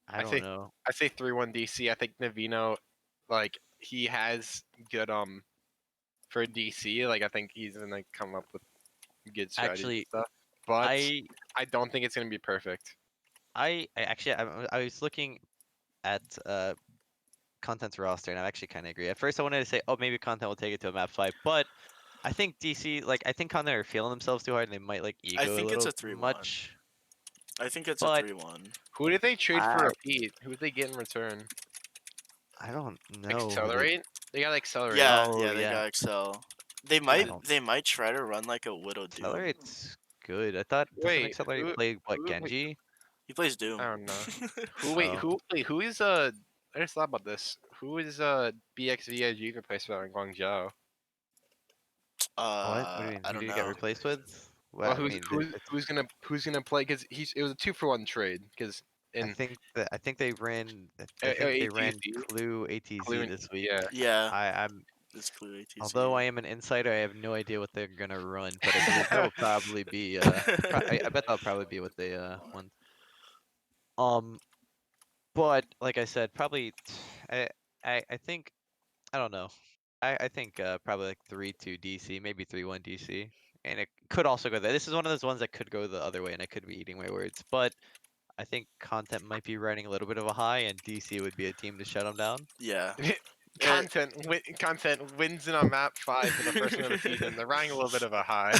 I I don't say know. I say 3-1 DC. I think Navino, like he has good for DC. Like I think he's gonna come up with good strategies and Actually, stuff. But I I don't think it's gonna be perfect. I actually I was looking at content's roster, and I actually kind of agree. At first, I wanted to say, oh, maybe content will take it to a map 5, but I think DC, like, I think content are feeling themselves too hard, and they might like I ego a think it's little a 3-1. much. I think it's a But 3-1. Who did they trade for I Repeat? Who did they get in return? I don't know who they. Accelerate? They got accelerate. Yeah, Oh yeah, they yeah, got Excel. They I might don't. they might try to run like a Widow Doom. Accelerate's good. I thought doesn't Wait, Accelerate play what wait, Genji? He plays Doom. I don't know. Oh, Who is I just thought about this. Who is BXVIG replacement on Guangzhou? what? What do you mean? I Who don't did he get know. replaced with? Well, Well, I mean, who's gonna play? Because it was a 2-for-1 trade. Because in I think they ran. I think they ran ATZ, Clue ATZ Clue, this week. yeah. Yeah, I'm it's Clue although ATC. I am an insider, I have no idea what they're gonna run, but I believe that will probably be I bet that'll probably be what they want. Um, but like I said, probably I I think I don't know. I think probably like 3-2 DC, maybe 3-1 DC. And it could also go there. This is one of those ones that could go the other way and I could be eating my words. But I think content might be riding a little bit of a high and DC would be a team to shut them down. Yeah. Content wins in on map 5 for the first win of the season. They're riding a little bit of a high.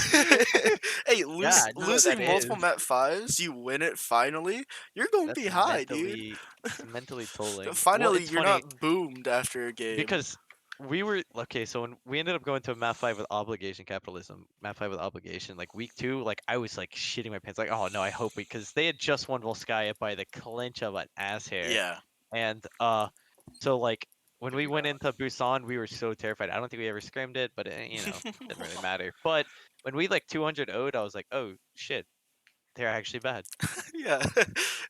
Hey, Yeah, no, that losing multiple is. Met 5s, you win it finally, you're gonna That's be high, dude. mentally tolling. Well, Finally, it's you're funny not boomed after a game. because we were okay. So when we ended up going to a map 5 with obligation capitalism, map 5 with obligation, like week 2, like I was like shitting my pants, like oh no, I hope because they had just won Volskaya by the clinch of an ass hair, Yeah. and so like when we went into Busan, we were so terrified. I don't think we ever scrimmed it, but you know, didn't really matter. But when we like 200 0'd, I was like, oh shit, they're actually bad. Yeah.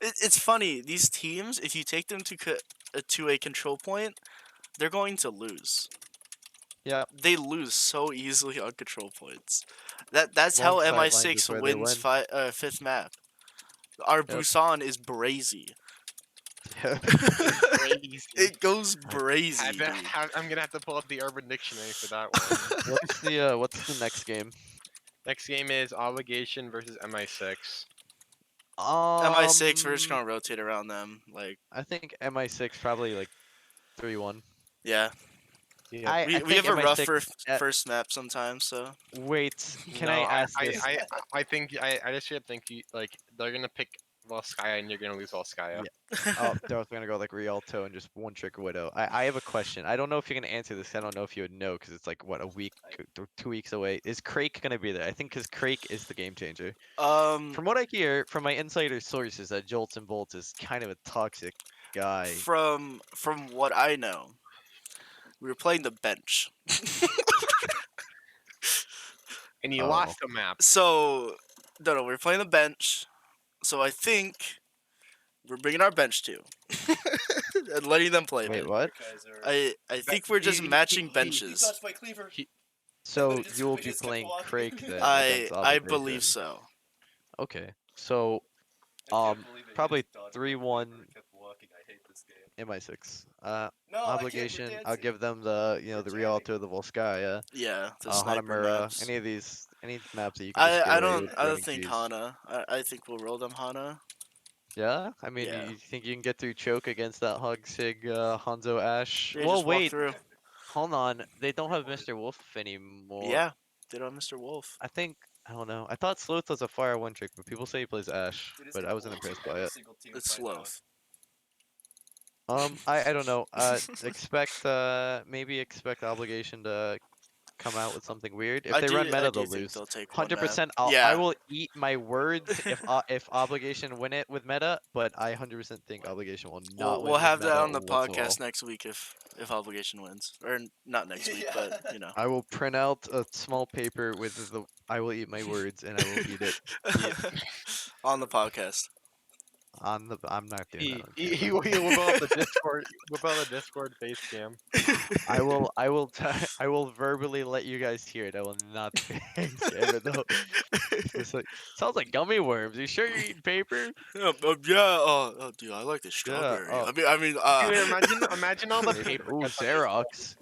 It's funny. These teams, if you take them to a control point, they're going to lose. Yeah, They lose so easily on control points. That's long how sidelines is MI6 where they wins win. fifth map. Our Yep. Busan is brazy. Crazy. It goes brazy, dude. I'm gonna have to pull up the Urban Dictionary for that one. What's the next game? Next game is Obligation versus MI6. MI6, we're just Um, gonna rotate around them. Like, I think MI6 probably like 3-1. yeah, Yep. I we think have a rough MI6. first map sometimes. So Wait, can No, I ask this? I think I just think you like they're gonna pick Volskaya and you're gonna lose Volskaya. Yeah. Oh, they're also gonna go like Rialto and just one trick Widow. I have a question. I don't know if you're gonna answer this. I don't know if you would know because it's like what a week, 2 weeks away. Is Crake gonna be there? I think because Crake is the game changer. um, From what I hear from my insider sources, that Jolts and Bolts is kind of a toxic guy. from what I know, we were playing the bench. And you Oh, lost the map. So no, we were playing the bench. So I think we're bringing our bench too and letting them play wait, mid. what? I think we're just matching benches. He, So you'll be playing Crake then against I believe Obligation. so. Okay. So probably 3-1 MI6. Obligation. I'll give them the the Rialto, the Volskaya, Yeah, the sniper Hanamura, maps. any maps that you can just get away with I don't running think Qs. Hana. I think we'll roll them Hana. Yeah, I mean, Yeah. you think you can get through choke against that Hug Sig Hanzo Ash? They Well, just walk wait, through. hold on. They don't have Mr. Wolf anymore. Yeah, they don't have Mr. Wolf. I think I don't know. I thought Sloth was a fire one trick, but people say he plays Ash, but I wasn't impressed by it. It's Sloth. I don't know. Expect maybe expect Obligation to come out with something weird. If they run I meta, do they'll think lose. they'll take one map. 100%. I Yeah. will eat my words if Obligation win it with meta, but I 100% think Obligation will not We'll win with have that meta on the whatsoever. podcast next week if obligation wins, or not next week, but you know. I will print out a small paper with the I will eat my words and I will eat it On the podcast. on the. I'm not doing that on he camera. will whip out the Discord, face cam. I will verbally let you guys hear it. I will not face camera though. It's like sounds like gummy worms. You sure you're eating paper? Yeah, dude, I like the Yeah. strawberry. Oh, Dude, imagine all the paper. paper Ooh, cuts on your tongue. Xerox.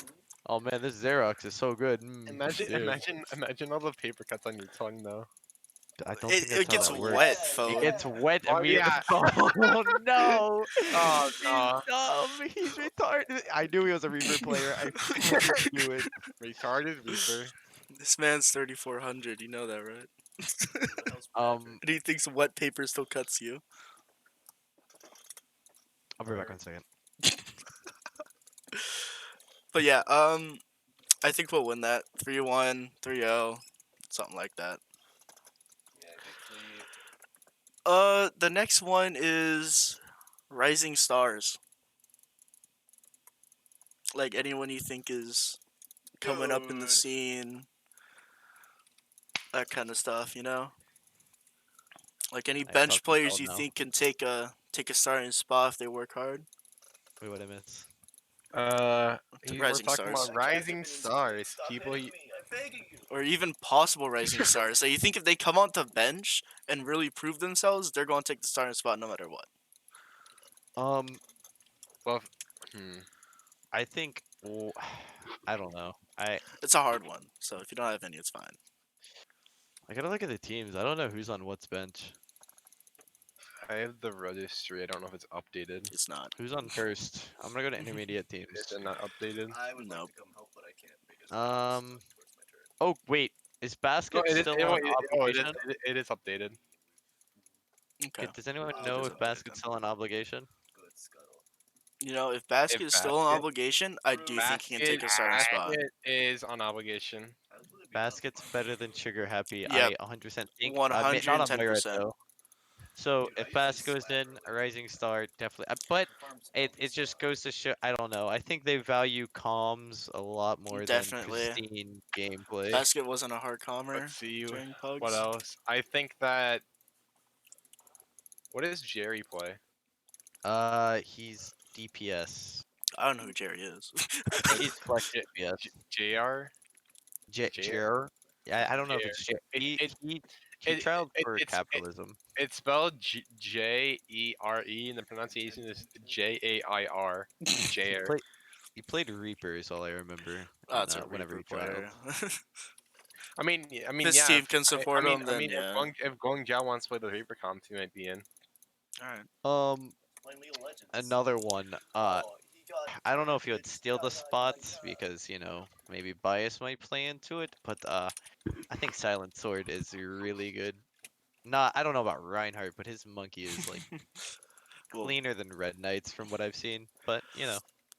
Oh man, this Xerox is so good. Ew. Imagine all the paper cuts on your tongue though. I don't think that's It how gets that works. wet, It Fone. gets wet Oh immediately. yeah. Oh no! Oh He's no. dumb. He's retarded. I knew he was a Reaper player. I fucking knew it. Retarded Reaper. This man's 3400. You know that, right? Um, And he thinks wet paper still cuts you. I'll be back one second. But yeah, I think we'll win that 3-1, 3-0, something like that. The next one is Rising Stars. Like anyone you think is coming up in the scene, that kind of stuff, you know? Like any I bench fucking players don't you know. think can take a starting spot if they work hard. Wait, what I miss? We're Rising talking Stars. about rising stars. People. Or even possible rising stars. So you think if they come onto bench and really prove themselves, they're going to take the starting spot no matter what. Um, Well, hmm. I think. I don't know. It's a hard one. So if you don't have any, it's fine. I gotta look at the teams. I don't know who's on what's bench. I have the registry. I don't know if it's updated. It's not. Who's on first? I'm gonna go to intermediate Is teams. it not updated? Nope. Um. Oh wait, is No, basket it is. still on Oh, it is. obligation? It is updated. Okay. Does anyone know if basket's still on obligation? You know, if If basket is still an basket, obligation, I do think he can take a starting spot. basket is on obligation. Basket's better than trigger happy. Yep. I 100% think. Not on my right 110%. though. So if basket goes in, a rising star definitely. But it just goes to show. I don't know. I think they value comms a lot more than Definitely. pristine gameplay. Basket wasn't a hard calmer Let's see during what Pugs. else. I think that. What does Jerry play? He's DPS. I don't know who Jerry is. I think he's flex DPS. JR. JR. Jer. Yeah, I don't know if it's Jer. It it He it, trialed it for it's it, capitalism. it's spelled Jere, and the pronunciation is Jair. He Jair. played. He played Reaper is all I remember. Oh, it's a Whenever Reaper he trialed. player. I mean, This yeah. team can support him, then yeah. If Guangzhou wants to play the Reaper comps, he might be in. Alright. Um, Another one. I don't know if he would steal the spots because maybe bias might play into it, but I think Silent Sword is really good. Not, I don't know about Reinhardt, but his monkey is like Well, cleaner than Red Knights from what I've seen. But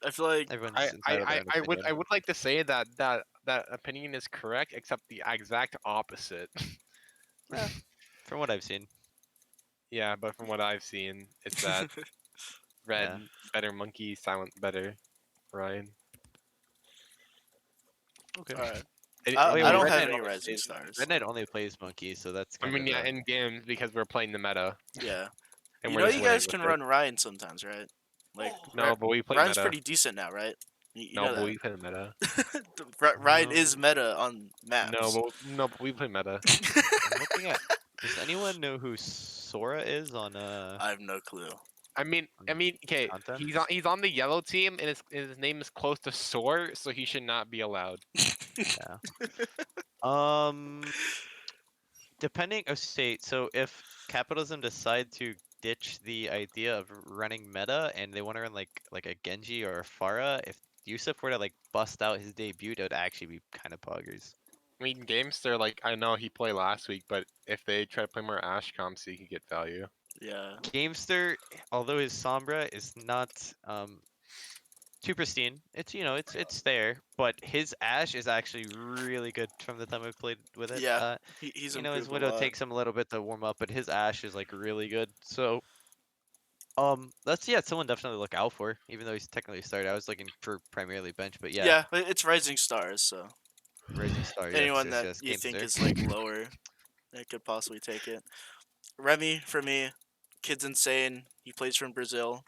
I feel like everyone's entitled to their own opinion. I would like to say that opinion is correct, except the exact opposite. From what I've seen, Yeah, but from what I've seen, it's that red yeah. better monkey, silent better, Ryan. Okay. alright. Oh, yeah, I wait, don't Red have Knight any only rising plays stars. Red Knight only plays monkey, so that's I kind mean, of yeah, in games because we're playing the meta Yeah. and You we're know just you winning guys with can it. run Ryan sometimes, right? Like No, but we play Ryan's meta. pretty decent now, right? You No, know but that. we play meta. Ryan is meta on No, maps. but we play meta. I'm looking at. Does anyone know who Sora is on I have no clue. Okay, content? he's on the yellow team and his name is close to Soar, so he should not be allowed. Yeah. Um, Depending. Oh, say so if capitalism decide to ditch the idea of running meta and they want to run like a Genji or a Pharah, if Yusuf were to like bust out his debut, it would actually be kind of poggers. I mean, Gamester, like I know he played last week, but if they try to play more Ash comps, he could get value. Yeah. Gamester, although his Sombra is not too pristine, it's there, but his Ash is actually really good from the time I've played with it. Yeah. He's His improved a Widow lot. takes him a little bit to warm up, but his Ash is like really good. So that's someone definitely look out for, even though he's technically started. I was looking for primarily bench, but yeah, Yeah, it's Rising Stars, so Rising Star, yes, anyone yes, that yes, you think Gamester. is like lower that could possibly take it. Remy for me, kid's insane. He plays from Brazil.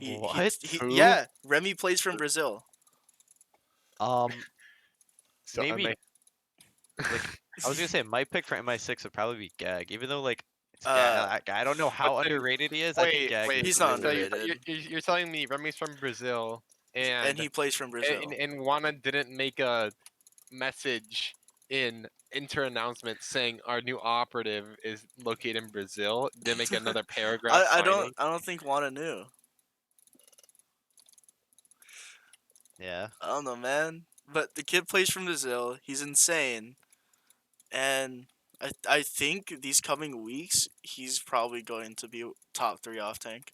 What? Who? Yeah, Remy plays from Brazil. Um, So I Maybe might. like I was gonna say my pick for MI6 would probably be Gag, even though like it's Uh, Gag. I don't know how But then, underrated he is. I think Gag wait. is He's not really So good. underrated. you're telling me Remy's from Brazil, and and he plays from Brazil. Wana didn't make a message in inter announcement saying our new operative is located in Brazil. Didn't make another paragraph signing. I don't think Juana knew. Yeah. I don't know, man. But the kid plays from Brazil. He's insane, and I think these coming weeks he's probably going to be top 3 off tank.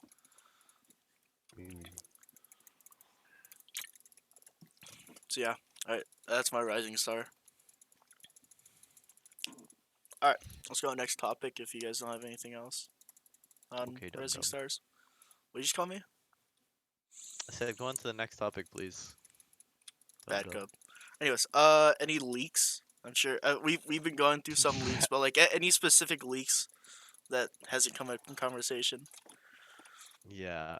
So yeah, all right, that's my rising star. All right, let's go next topic. If you guys don't have anything else on Okay, dum rising dum. stars, what did you just call me? I said go on to the next topic, please. Dum Bad dum. cub. Anyways, any leaks? I'm sure we've been going through some leaks, but like any specific leaks that hasn't come up in conversation. Yeah,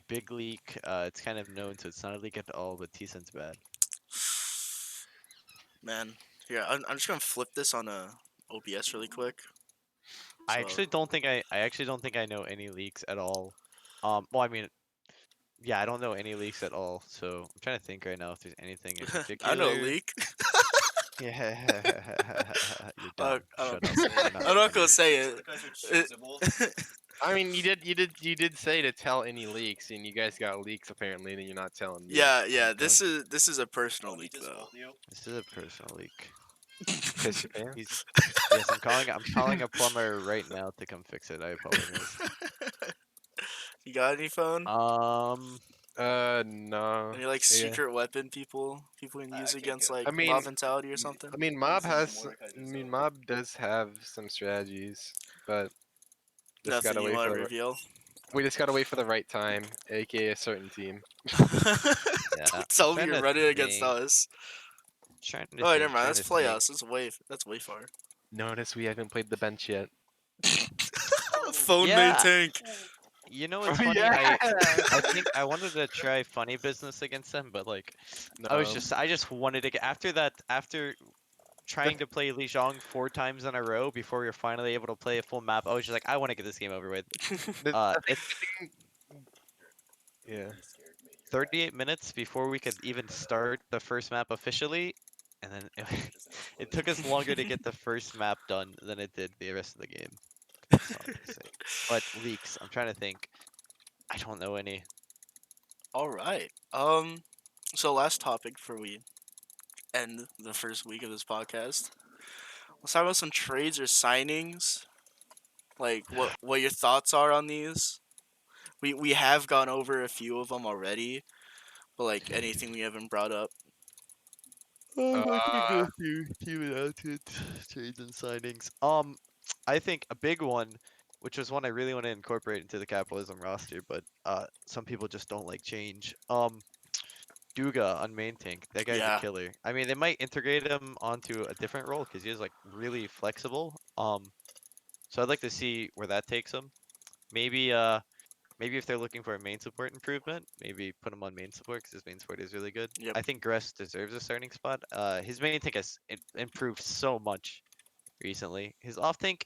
big leak. It's kind of known, so it's not a leak at all, but T-Sense bad. Man, here I'm just gonna flip this on a OBS really quick. I So actually don't think I actually don't think I know any leaks at all. Well, I mean, yeah, I don't know any leaks at all. So I'm trying to think right now if there's anything in I know a particular. leak. Yeah, you're dumb. I Shut don't up. say You're it. not I'm not funny. gonna say it. I mean, you did say to tell any leaks, and you guys got leaks apparently, and you're not telling me. Yeah, I'm yeah. going. This is a personal leak though. This is a personal leak. Piss your He's pants. yes, I'm calling a plumber right now to come fix it. I apologize. You got any phone? No. Any like Yeah. secret weapon people can use against like I mob mean, mentality or something? Mob does have some strategies, but just Nothing gotta you wait want for to the reveal. we just gotta wait for the right time, aka a certain team. Yeah, Don't I'm tell me trying you're to running against think. us. Trying to Oh, wait, think. never mind. Trying That's to think. playoffs. That's way far. Notice we haven't played the bench yet. Phone main Yeah, tank. you know what's funny? Yeah. I think I wanted to try funny business against them, but like No. I just wanted to get after The, trying to play Lijiang 4 times in a row before we were finally able to play a full map. I was just like, I want to get this game over with. It's yeah. 38 minutes before we could even start the first map officially, and then it took us longer to get the first map done than it did the rest of the game. That's all I'm gonna say. But leaks, I'm trying to think. I don't know any. All right. So last topic before we end the first week of this podcast. Let's talk about some trades or signings. Like what your thoughts are on these. We have gone over a few of them already, but like anything we haven't brought up. I can Uh, go through team announcements, trades, and signings. I think a big one, which was one I really want to incorporate into the capitalism roster, but some people just don't like change. Duga on main tank. That guy's a Yeah. killer. I mean, they might integrate him onto a different role because he is like really flexible. So I'd like to see where that takes him. Maybe maybe if they're looking for a main support improvement, maybe put him on main support because his main support is really good. Yep. I think Gress deserves a starting spot. His main tank has improved so much recently. His off tank,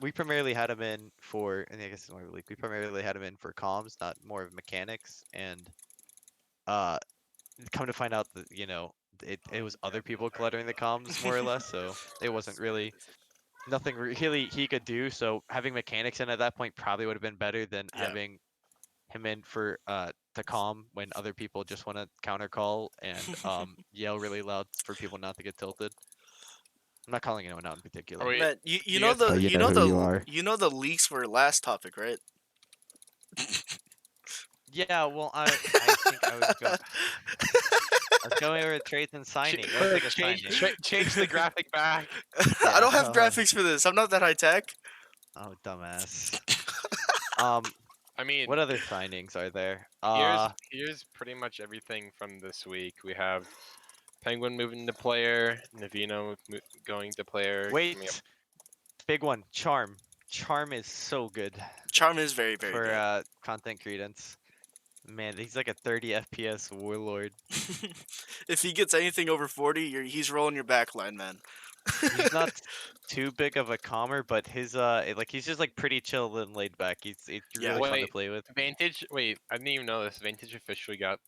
we primarily had him in for, and I guess it's more like we primarily had him in for comms, not more of mechanics. And uh, come to find out that it was other people cluttering the comms more or less, so it wasn't really nothing really he could do. So having mechanics in at that point probably would have been better than Yeah. having him in for to calm when other people just want to counter call and yell really loud for people not to get tilted. I'm not calling anyone out in are particular. we? Man, Do you guys? But you know who you are. you know the leaks were last topic, right? Yeah, well, I think I was going over trades and signing. What's like a signing? Change the graphic back. I Yeah. don't have graphics for this. I'm not that high tech. Oh, dumbass. Um, I mean, what other signings are there? here's pretty much everything from this week. We have Penguin moving to player, Navino going to player. Coming up. Wait, big one. Charm. Charm is so good Charm is very very for good. content credence. Man, he's like a 30 FPS warlord. If he gets anything over 40, he's rolling your back line, man. He's not too big of a calmer, but his like he's just like pretty chill and laid back. He's Yeah. really fun to Wait, play with. Vantage. Wait, I didn't even know this. Vantage officially got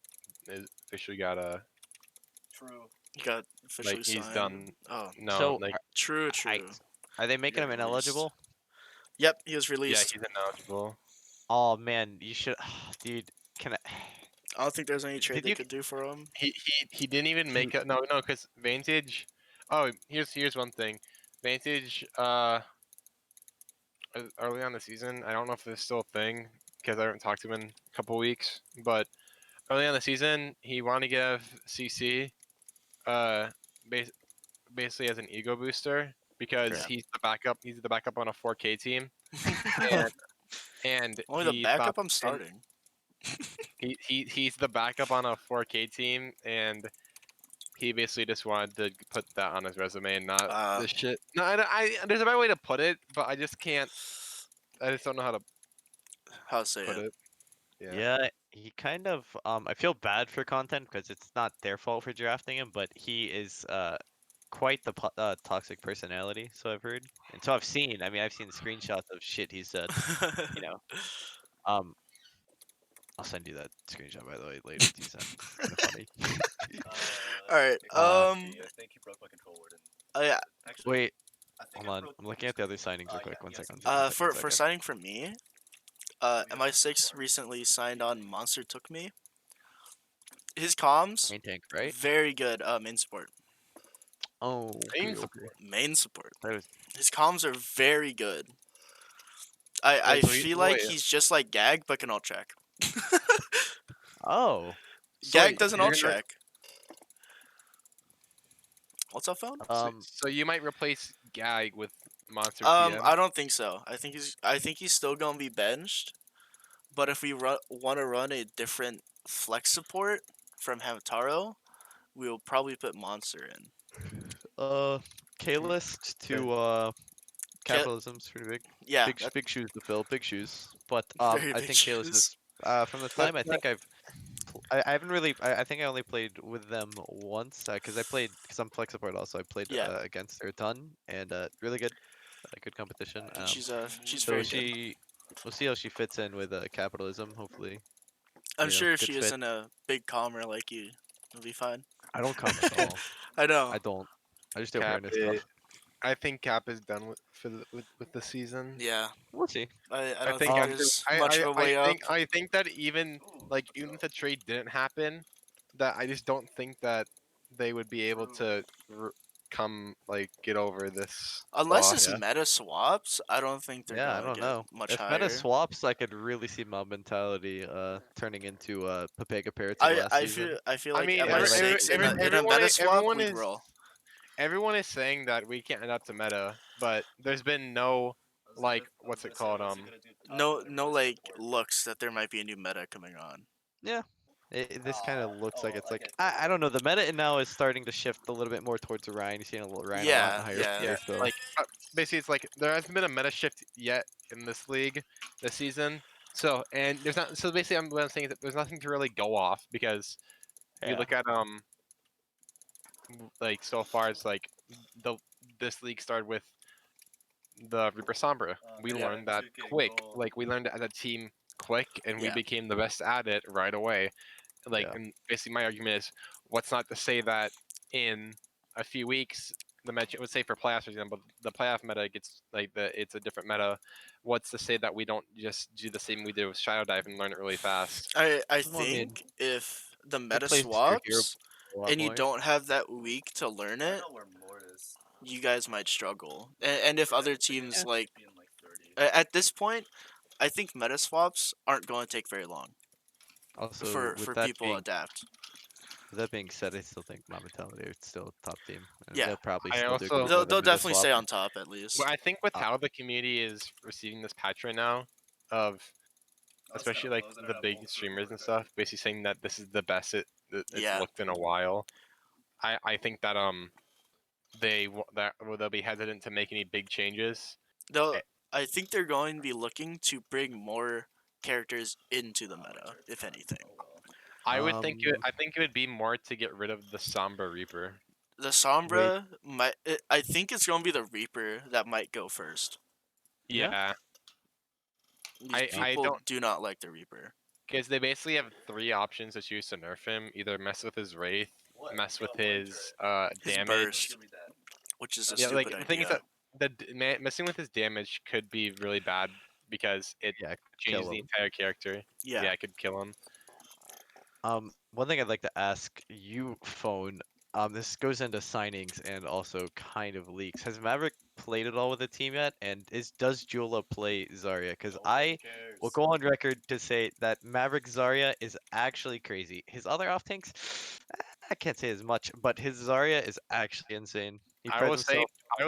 a He got like officially he's signed. done. Oh, No, So like true, I true. are they He making got him released. ineligible? Yep, he was yeah, released. he's ineligible. Oh man, you should, dude. Can I? I don't think there's any trade Did they you? could do for him. He didn't even make a no because Vantage. Oh, here's one thing. Vantage early on the season. I don't know if this is still a thing because I haven't talked to him in a couple weeks, but early on the season, he wanted to give CC uh bas- basically as an ego booster because Yeah. he's the backup. He's the backup on a 4K team, and Only the he thought backup I'm and starting. he's the backup on a 4K team, and he basically just wanted to put that on his resume and not Uh, the shit. No, there's a better way to put it, but I just can't. I just don't know how to how to say put it? it. Yeah. Yeah, he kind of I feel bad for content because it's not their fault for drafting him, but he is quite the toxic personality, so I've heard. And so I've seen. I mean, I've seen screenshots of shit he said, you know. Um I'll send you that screenshot by the way later, T-Sen. It's kind of funny. All right. Uh Yeah. Wait, hold on. I'm looking at the other signings real quick. One second, one second, one second, one For second. signing for me, MI6 recently signed on Monster Took Me. His comms Main tank, right? very good. In support, Oh, Main okay, support. okay. main support. That was His comms are very good. I Wait, so he feel like wait. he's just like Gag, but can alt track. oh. So Gag wait, doesn't you're alt gonna track. What's up, phone? Um so you might replace Gag with Monster TM. I don't think so. I think he's still gonna be benched. But if we want to run a different flex support from Hamtaro, we'll probably put Monster in. uh K-list Okay. to Ca- capitalism's pretty big. yeah, Big big shoes to fill, big shoes. But very I big think Kalis shoes. is from the But, time I but think I haven't really I think I only played with them once because I played because I'm flex support also I played Yeah, against her a ton and really good good competition. she's So very good. we'll see how she fits in with capitalism. Hopefully, I'm sure if good she fit. isn't a big calmer like you, it'll be fine. I don't come at all. I know. I don't. I just do Cap, awareness stuff. I think Cap is done with the season. Yeah, We'll see. I I don't think think Um, after there's much of a I way up. think that even if the trade didn't happen, that I just don't think that they would be able to come like get over this Unless it's loss. yeah. meta swaps, I don't think they're Yeah, I gonna don't get know. much If meta higher. swaps, I could really see mob mentality turning into Papega Parroting last season. I feel I like mean, Where like MI6 in a meta swap we'd roll. everyone is saying that we can't adapt to meta, but there's been no like what's it called No like looks that there might be a new meta coming on. yeah, this kind of looks like it's like I don't know. The meta now is starting to shift a little bit more towards Orion. You're seeing Orion a lot Yeah, higher yeah. yeah, player, so like basically it's like there hasn't been a meta shift yet in this league this season. So and there's not so basically what I'm saying is that there's nothing to really go off because if you yeah, look at like so far it's like the this league started with the Reaper Sombra. We Yeah. learned that quick. Like we learned it as a team quick, and we Yeah. became the best at it right away. Like, yeah. and basically, my argument is, what's not to say that in a few weeks, the meta, let's say for playoffs, for example, the playoff meta gets like it's a different meta. What's to say that we don't just do the same we did with Shadow Dive and learn it really fast? I Well, I mean, think if the could meta play your hero swaps a lot and you more. don't have that week to learn it, you guys might struggle. And if other teams Yeah. like at this point, I think meta swaps aren't going to take very long Also, for people to adapt. with that being said, I still think mob mentality are still a top team, and Yeah, they'll probably I still do also, good with a they'll meta definitely swap. stay on top at well, least. I think with Uh, how the community is receiving this patch right now, of especially like the big streamers and stuff, basically saying that this is the best it's Yeah, looked in a while. I think that they'll be hesitant to make any big changes. they'll. Eh, I think they're going to be looking to bring more characters into the meta, if anything. um, I think it would be more to get rid of the Samba Reaper. The wait, Sombra might. I think it's going to be the Reaper that might go first. yeah, Yeah, These I people don't do not like the Reaper. because they basically have three options to choose to nerf him: either mess with his wraith, mess with his His damage. burst, which is a Yeah, like stupid the thing is idea. that messing with his damage could be really bad because it yeah, changes kill the him. entire character. Yeah. Yeah, it could kill him. One thing I'd like to ask you, Phone. This goes into signings and also kind of leaks. Has Maverick played at all with a team yet, and does Jula play Zarya? Because I will go on record to say that Maverick Zarya is actually crazy. His other off tanks, I can't say as much, but his Zarya is actually insane. He I prides will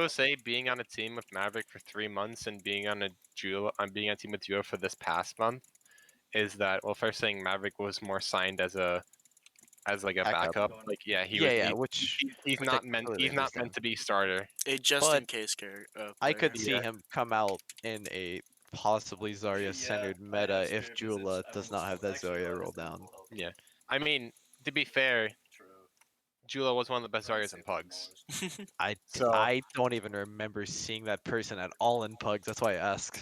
say, himself. being on a team with Maverick for 3 months and being on being on a team with Jula for this past month is that, well, first thing, Maverick was more signed as like a Backup. backup. Like, yeah, Yeah, yeah, which he's which I not meant completely understand. to be starter. A just But in case player. I could see Yeah. him come out in a possibly Zarya-centered meta if Jula does not have that Zarya roll down. Yeah. I mean, to be fair, Jula was one of the best Zaryas in Pugs. So I don't even remember seeing that person at all in Pugs. That's why I ask.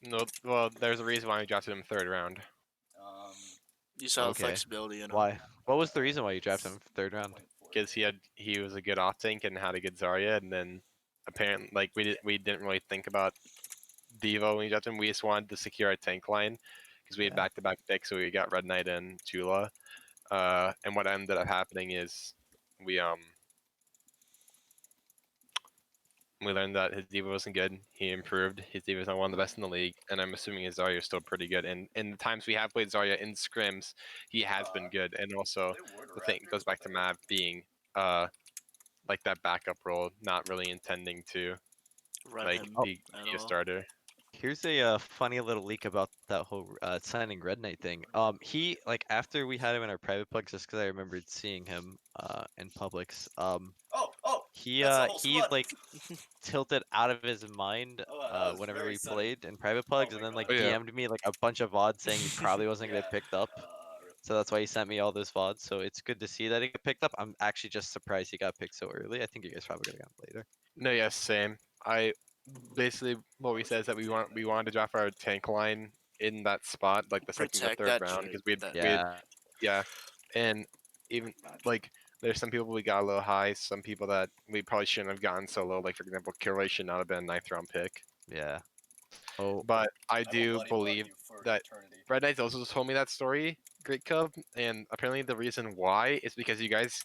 no, well, there's a reason why we drafted him third round. You saw the Okay. flexibility in him. Why? What was the reason why you drafted him third round? Because he was a good off tank and had a good Zarya, and then apparently like we didn't really think about Devo when we drafted him. We just wanted to secure our tank line because we had Yeah. back-to-back picks, so we got Red Knight and Chula. And what ended up happening is we learned that his Diva wasn't good. He improved. His Diva is now one of the best in the league, and I'm assuming his Zarya is still pretty good. And in the times we have played Zarya in scrims, he has been good. And also, the thing goes back to Mav being like that backup role, not really intending to Run like him be at a all. starter. Here's a funny little leak about that whole signing Red Knight thing. He like after we had him in our private Pugs, just because I remembered seeing him in Publix. He like tilted out of his mind whenever we played in private Pugs, and then like Oh yeah. DM'd me like a bunch of VODs saying he probably wasn't gonna get picked up. So that's why he sent me all those VODs. So it's good to see that he got picked up. I'm actually just surprised he got picked so early. I think you guys probably could have gotten later. No, yes, same. I basically what we said is that we wanted to draft our tank line in that spot, like the second to Protect third that round, shit. because Yeah, yeah, and even like there's some people we got a little high, some people that we probably shouldn't have gotten so low. Like for example, Killer should not have been a ninth round pick. yeah. Oh, But I do believe that Red Knights also told me that story, Great Cub, and apparently the reason why is because you guys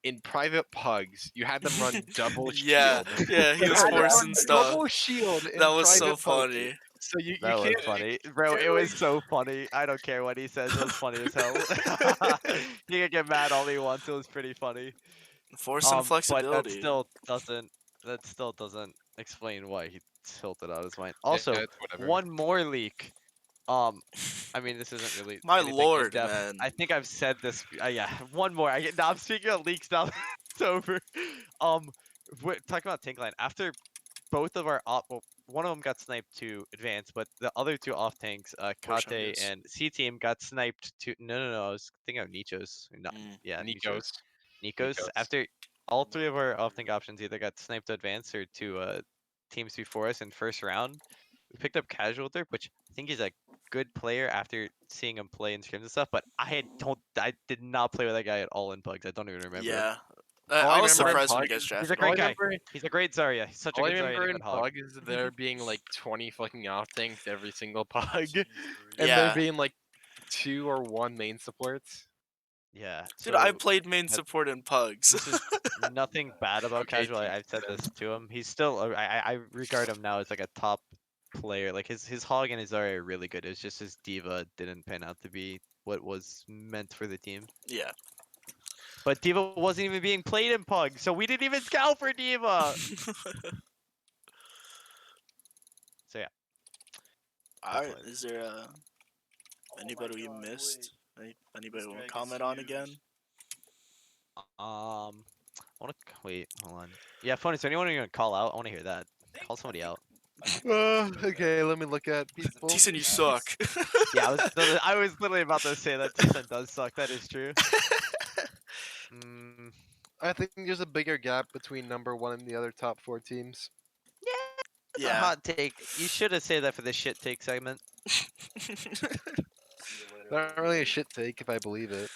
in private pugs, you had them run double Yeah, shield. yeah, he You was had them run forcing stuff. double shield That in was so private pugs. funny. So you that was can't funny, bro. It dude. was so funny. I don't care what he says. It was funny as hell. He can get mad all he wants. It was pretty funny. Forcing But flexibility. that still doesn't explain why he tilted out his mind. Yeah, Also, it's whatever. one more leak. Um, I mean, this isn't really My anything in lord, depth. man. I think I've said this. Yeah, one more. Now I'm speaking of leaks now. It's over. Um, we're talking about tank line after both of our well, one of them got sniped to advance, but the other two off tanks, Poor Kate Chungus. and C team, got sniped to. No. I was thinking of Nichos. Not, Mm. yeah, Nikos. Nikos. After all three of our off tank options either got sniped to advance or to teams before us in first round, we picked up Casual Derp, which I think he's a good player after seeing him play in scrims and stuff. But I did not play with that guy at all in Pugs. I don't even remember him. Yeah. All I I was remember in surprised when you Pugs, guys He's a drafted all I great him. guy. remember, He's a great Zarya. He's such a all I good Zarya and remember a in good hog. Pug is there being like 20 fucking off tanks every single Pug, and there Yeah. being like 2 or 1 main supports. Yeah. Dude, I So played main that- support in Pugs. this is nothing bad about Okay, Casual. I've said this to him. He's still I regard him now as like a top player. Like his hog and his Zarya are really good. It's just his diva didn't pan out to be what was meant for the team. Yeah. But diva wasn't even being played in Pug, so we didn't even scout for diva. So yeah, that's Alright, life. is there anybody we missed? Anybody want to comment on again? I want to wait. Hold on. Yeah, Fone. Is there anyone you're gonna call out? I want to hear that. Call somebody out. Okay, let me look at people. Decent, you suck. Yeah, I was literally about to say that T-Cent does suck. That is true. Mm, I think there's a bigger gap between number 1 and the other top 4 teams. that's a Yeah. hot take. You should have said that for the shit take segment. Not really a shit take if I believe it.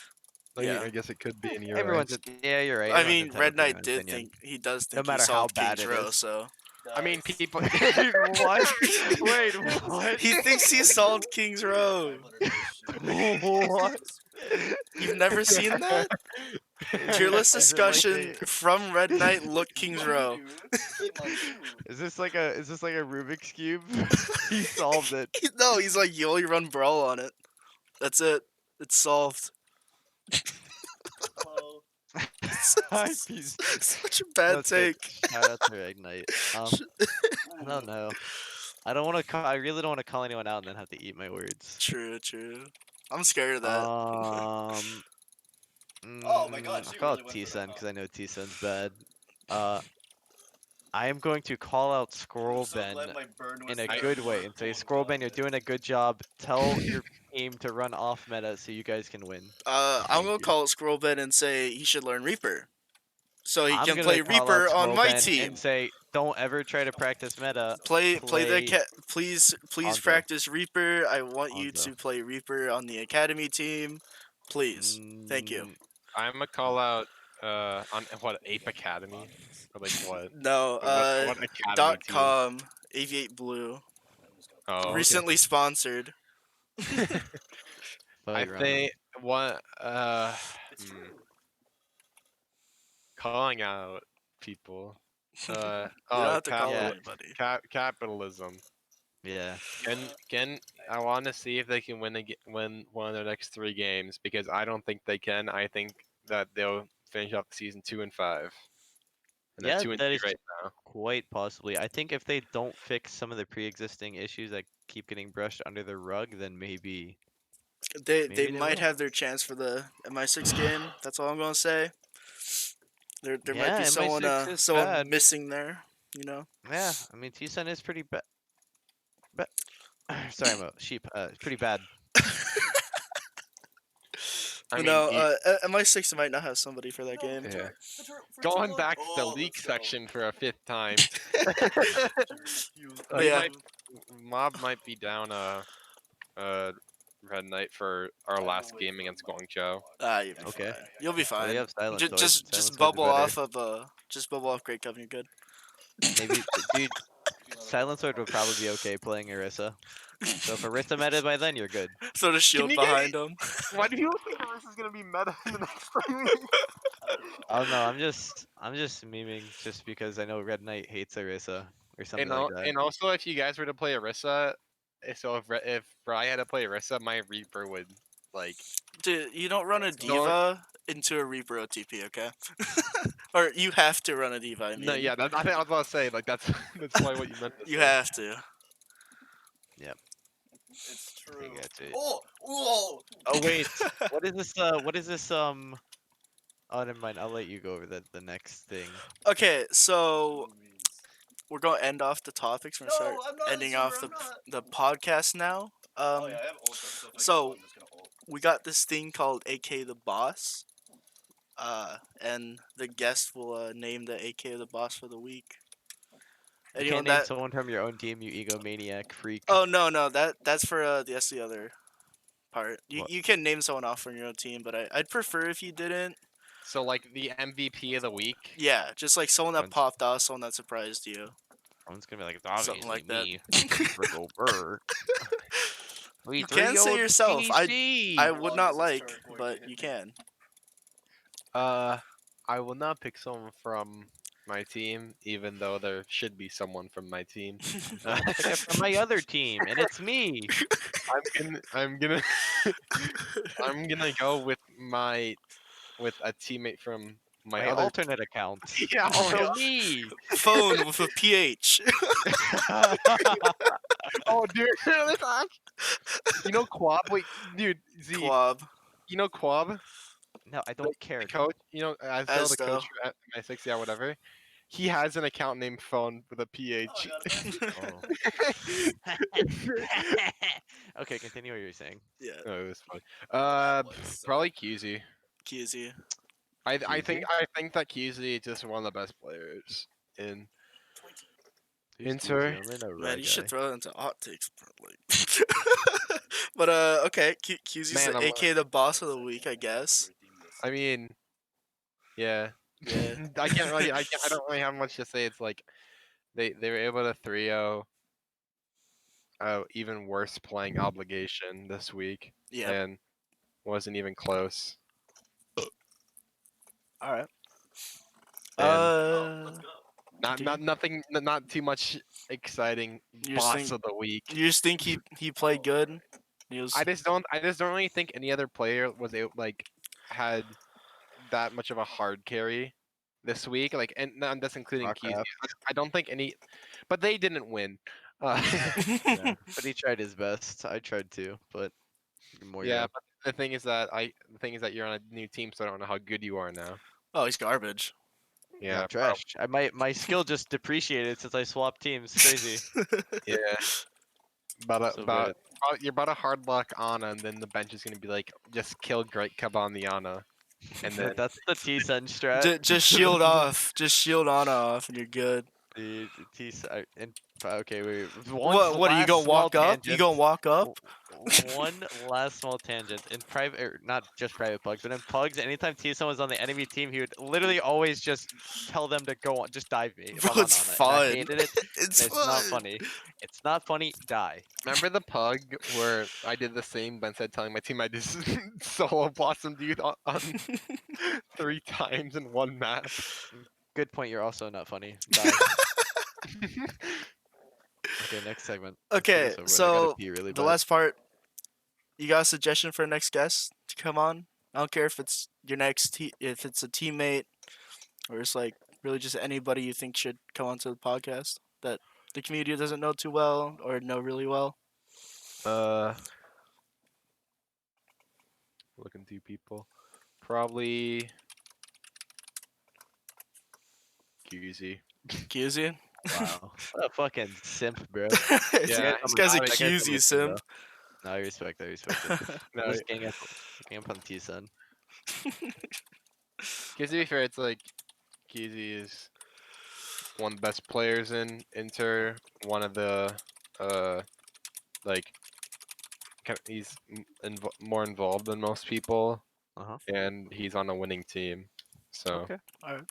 I mean, Yeah. I guess it could be in your Everyone's eyes. yeah, you're right. I Everyone's mean, entitled Red to their Knight own did opinion, does no think he matter how solved bad King's it Row, is. so. I mean, people. What? Wait, what? He thinks he solved King's Row. What? You've never seen that? Tier list Is it like discussion from Red Knight. Look Kings Row. is this like a Rubik's cube? He solved it. No, he's like you only run Brawl on it. That's it. It's solved. He's Such a bad that's good. take. Shout out to Ignite. I don't know. I don't want to. I really don't want to call anyone out and then have to eat my words. True, true. I'm scared of that. Oh my God, I'll she call really it went for T-Sun that, because I know T-Sun's bad. I am going to call out Scroll so Ben glad my burn was in a the good way and say, Scroll Ben, you're doing a good job. Tell your team to run off meta so you guys can win. I'm Thank gonna you. call it Squirrel Ben and say he should learn Reaper, so he I'm can gonna play call out Reaper on Scroll my Ben team. and say, don't ever try to practice meta. Play the Play please Hanzo. practice Reaper. I want you Hanzo. to play Reaper on the academy team. Please. Thank you. I'm gonna call out on what Ape Academy or like what No, what academy team? .com Aviate Blue Oh, okay. recently sponsored. I Fight round. think what calling out people. You don't Oh, have to call Yeah. anybody. capitalism. Yeah. Can I want to see if they can win one of their next 3 games because I don't think they can. I think that they'll finish off the season 2-5, and they're Yeah, 2-3 that is right now. quite possibly. I think if they don't fix some of the pre-existing issues that keep getting brushed under the rug, then maybe They maybe they might will. have their chance for the MI6 game. That's all I'm gonna say. There might be Yeah, MI6 is someone bad. missing there. You know. Yeah, I mean T-Sun is pretty bad. Sorry, I'm a sheep. It's pretty bad. I But mean, no, MI6 might not have somebody for that game. yeah. For Going T1. back to the Oh, leak let's go. section for a 5th time. But yeah, Mob might be down Red Knight for our last game against Guangzhou. you'll be Okay. fine. You'll be Well, they fine. have Silent Sword. Just Silent Sword's bubble better. off of just bubble off Great Coven. You're good. Maybe, dude. Silent Sword would probably be okay playing Orisa. So if Orisa meta by then, you're good. Throw the shield you get- behind him. Why do you think this is gonna be meta in the next 3 weeks? Oh no, I'm just memeing just because I know Red Knight hates Orisa or something like that. And also, if you guys were to play Orisa, so if Bri had to play Orisa, my Reaper would like. Dude, you don't run a Don't- diva into a Reaper OTP, okay? Or you have to run a diva. I mean, No, yeah, I think I was about to say like that's probably what you meant to you say. have to. It's I true. think that's it. Oh, whoa. Oh wait, What is this? What is this? Oh, never mind. I'll let you go over the next thing. Okay, so we're gonna end off the topics. We're gonna No, start I'm not a ending server, off I'm not. the podcast now. Oh yeah, I have ult stuff. so we got this thing called AK the Boss. And the guest will name the AK the Boss for the week. You Anyone can't name that? someone from your own team, you egomaniac freak. Oh no, that's for the other part. What? You can name someone off from your own team, but I'd prefer if you didn't. so like the MVP of the week. Yeah, just like someone that Someone's- popped out, someone that surprised you. Someone's gonna be like, it's obviously Something like that. me. Rigo Burr. You can say yourself. I would not like, but you can. I will not pick someone from my team, even though there should be someone from my team. Pick it from my other team, and it's me. I'm gonna I'm gonna go with a teammate from my, My other alternate account. Yeah, Also me. Phone with a PH. Oh dude, you know Quab? Wait, dude, Z, Quab. you know Quab? No, I don't care. The coach, Asdale, the Asdale. coach at my 6, yeah, whatever. He has an account named Phone with a PH. Oh. Okay, continue what you're saying. Yeah, Oh, it was fun. Probably QZ. QZ. I think that QZ is just one of the best players in. Who's Inter. QZ? I'm in a Man, rug you should guy. throw it into hot takes, like. But okay, QZ's Man, the I'm- AK the Boss of the week, I guess. I mean, yeah. Yeah. I can't really. I don't really have much to say. It's like they were able to 3-0. Even worse playing obligation this week, Yeah. and wasn't even close. All right. And Uh, not too much exciting You just boss think of the week. you just think he played good? He was I just don't really think any other player had that much of a hard carry this week. Like, and that's including Keezy. Rockcraft. I don't think any, but they didn't win. Uh, Yeah, but he tried his best. I tried too, but more yeah, yeah. but the thing is that you're on a new team, so I don't know how good you are now. Oh, he's garbage. Yeah, Yeah, I'm trash. My skill just depreciated since I swapped teams. Crazy. yeah, but So bad. you're about a hard luck Ana, and then the bench is gonna be like, just kill Great Cub on the Ana, and then That's the T-Sun strat. Just shield off. Just shield on off, and you're good. The and okay, wait. One What are you last gonna small walk up? You tangent. gonna walk up? w- One last small tangent. In private, not just private pugs, but in pugs, anytime T-Sun was on the enemy team, he would literally always just tell them to go on, just dive me if Bro, I'm on it's Ana, and I fun. hated it, It's and it's not fun. funny. It's not funny. Die. remember the pug where I did the same, but instead of telling my team I just solo blossom dude on 3 times in one map. Good point. You're also not funny. Die. Okay, next segment. Let's get Okay, this over with. I gotta so pee really the bad. last part. You got a suggestion for a next guest to come on? I don't care if it's your if it's a teammate or it's like really just anybody you think should come onto the podcast that the community doesn't know too well or know really well. Uh, looking through people, probably QZ. QZ? Wow. What a fucking simp, bro. Yeah, This guy's a That guy's QZ amazing, simp. No, I respect. I respect it. No, I'm just gang up on T-Sun. because to be fair, it's like QZ is one of the best players in Inter. One of the like he's more involved than most people, Uh-huh. and he's on a winning team. So Okay. Alright.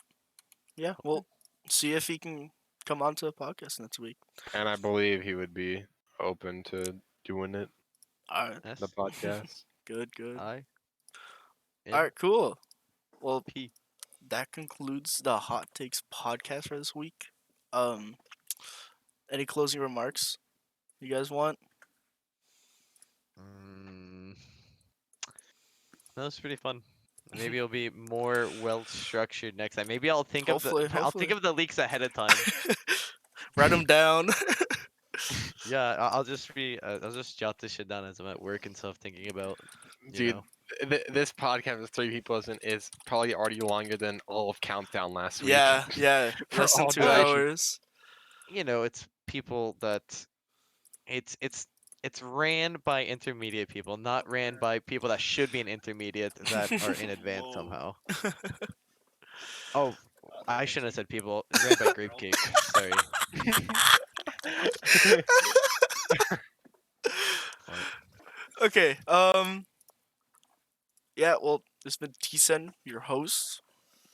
Yeah, Okay. well, see if he can come onto the podcast next week. and I believe he would be open to doing it, Alright, Yes. the podcast. good, good. I. Alright, cool. Well, P. that concludes the Hot Takes podcast for this week. Any closing remarks you guys want? Mm, that was pretty fun. Maybe it'll be more well structured next time. Maybe I'll think of the Hopefully, I'll think hopefully. of the leaks ahead of time. Write them down. Yeah, I'll just jot this shit down as I'm at work and stuff, thinking about. Dude, Know. this podcast with 3 people is probably already longer than all of Countdown last week. Yeah, For less than all 2 duration. hours. It's people that it's ran by intermediate people, not ran by people that should be an intermediate that are in advance Whoa. somehow. Oh, I shouldn't have said people. Ran by Grape Cake. Sorry. Okay, yeah, well, this has been T-Sen, your host,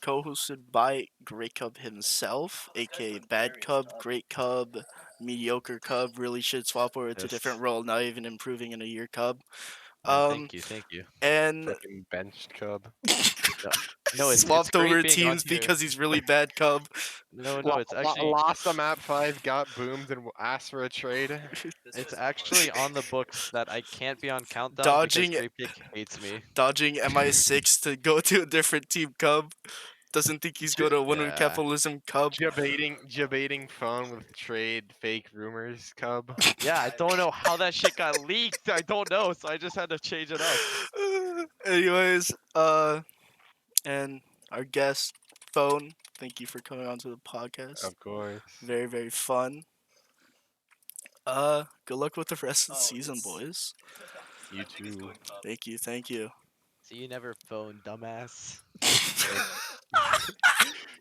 co-hosted by Great Cub himself, aka Bad Cub, Great Cub, Mediocre Cub, really should swap over to Yes. different role, not even improving in a year Cub. Thank you, thank you. And Fucking benched Cub. No, it's swapped great over being on teams here. because he's really bad Cub. No, it's actually lost on map 5, got boomed, and asked for a trade. it's actually on the books that I can't be on Countdown Dodging- because Grape Cake hates me. Dodging MI6 to go to a different team Cub. Doesn't think he's going to win with Yeah. capitalism Cub. Debating Fone with trade fake rumors, Cub. Yeah, I don't know how that shit got leaked. I don't know, so I just had to change it up. Anyways, and our guest, Fone, thank you for coming onto the podcast. Of course. Very, very fun. Good luck with the rest of the season, boys. You too. Thank you, thank you. See you never phone, dumbass.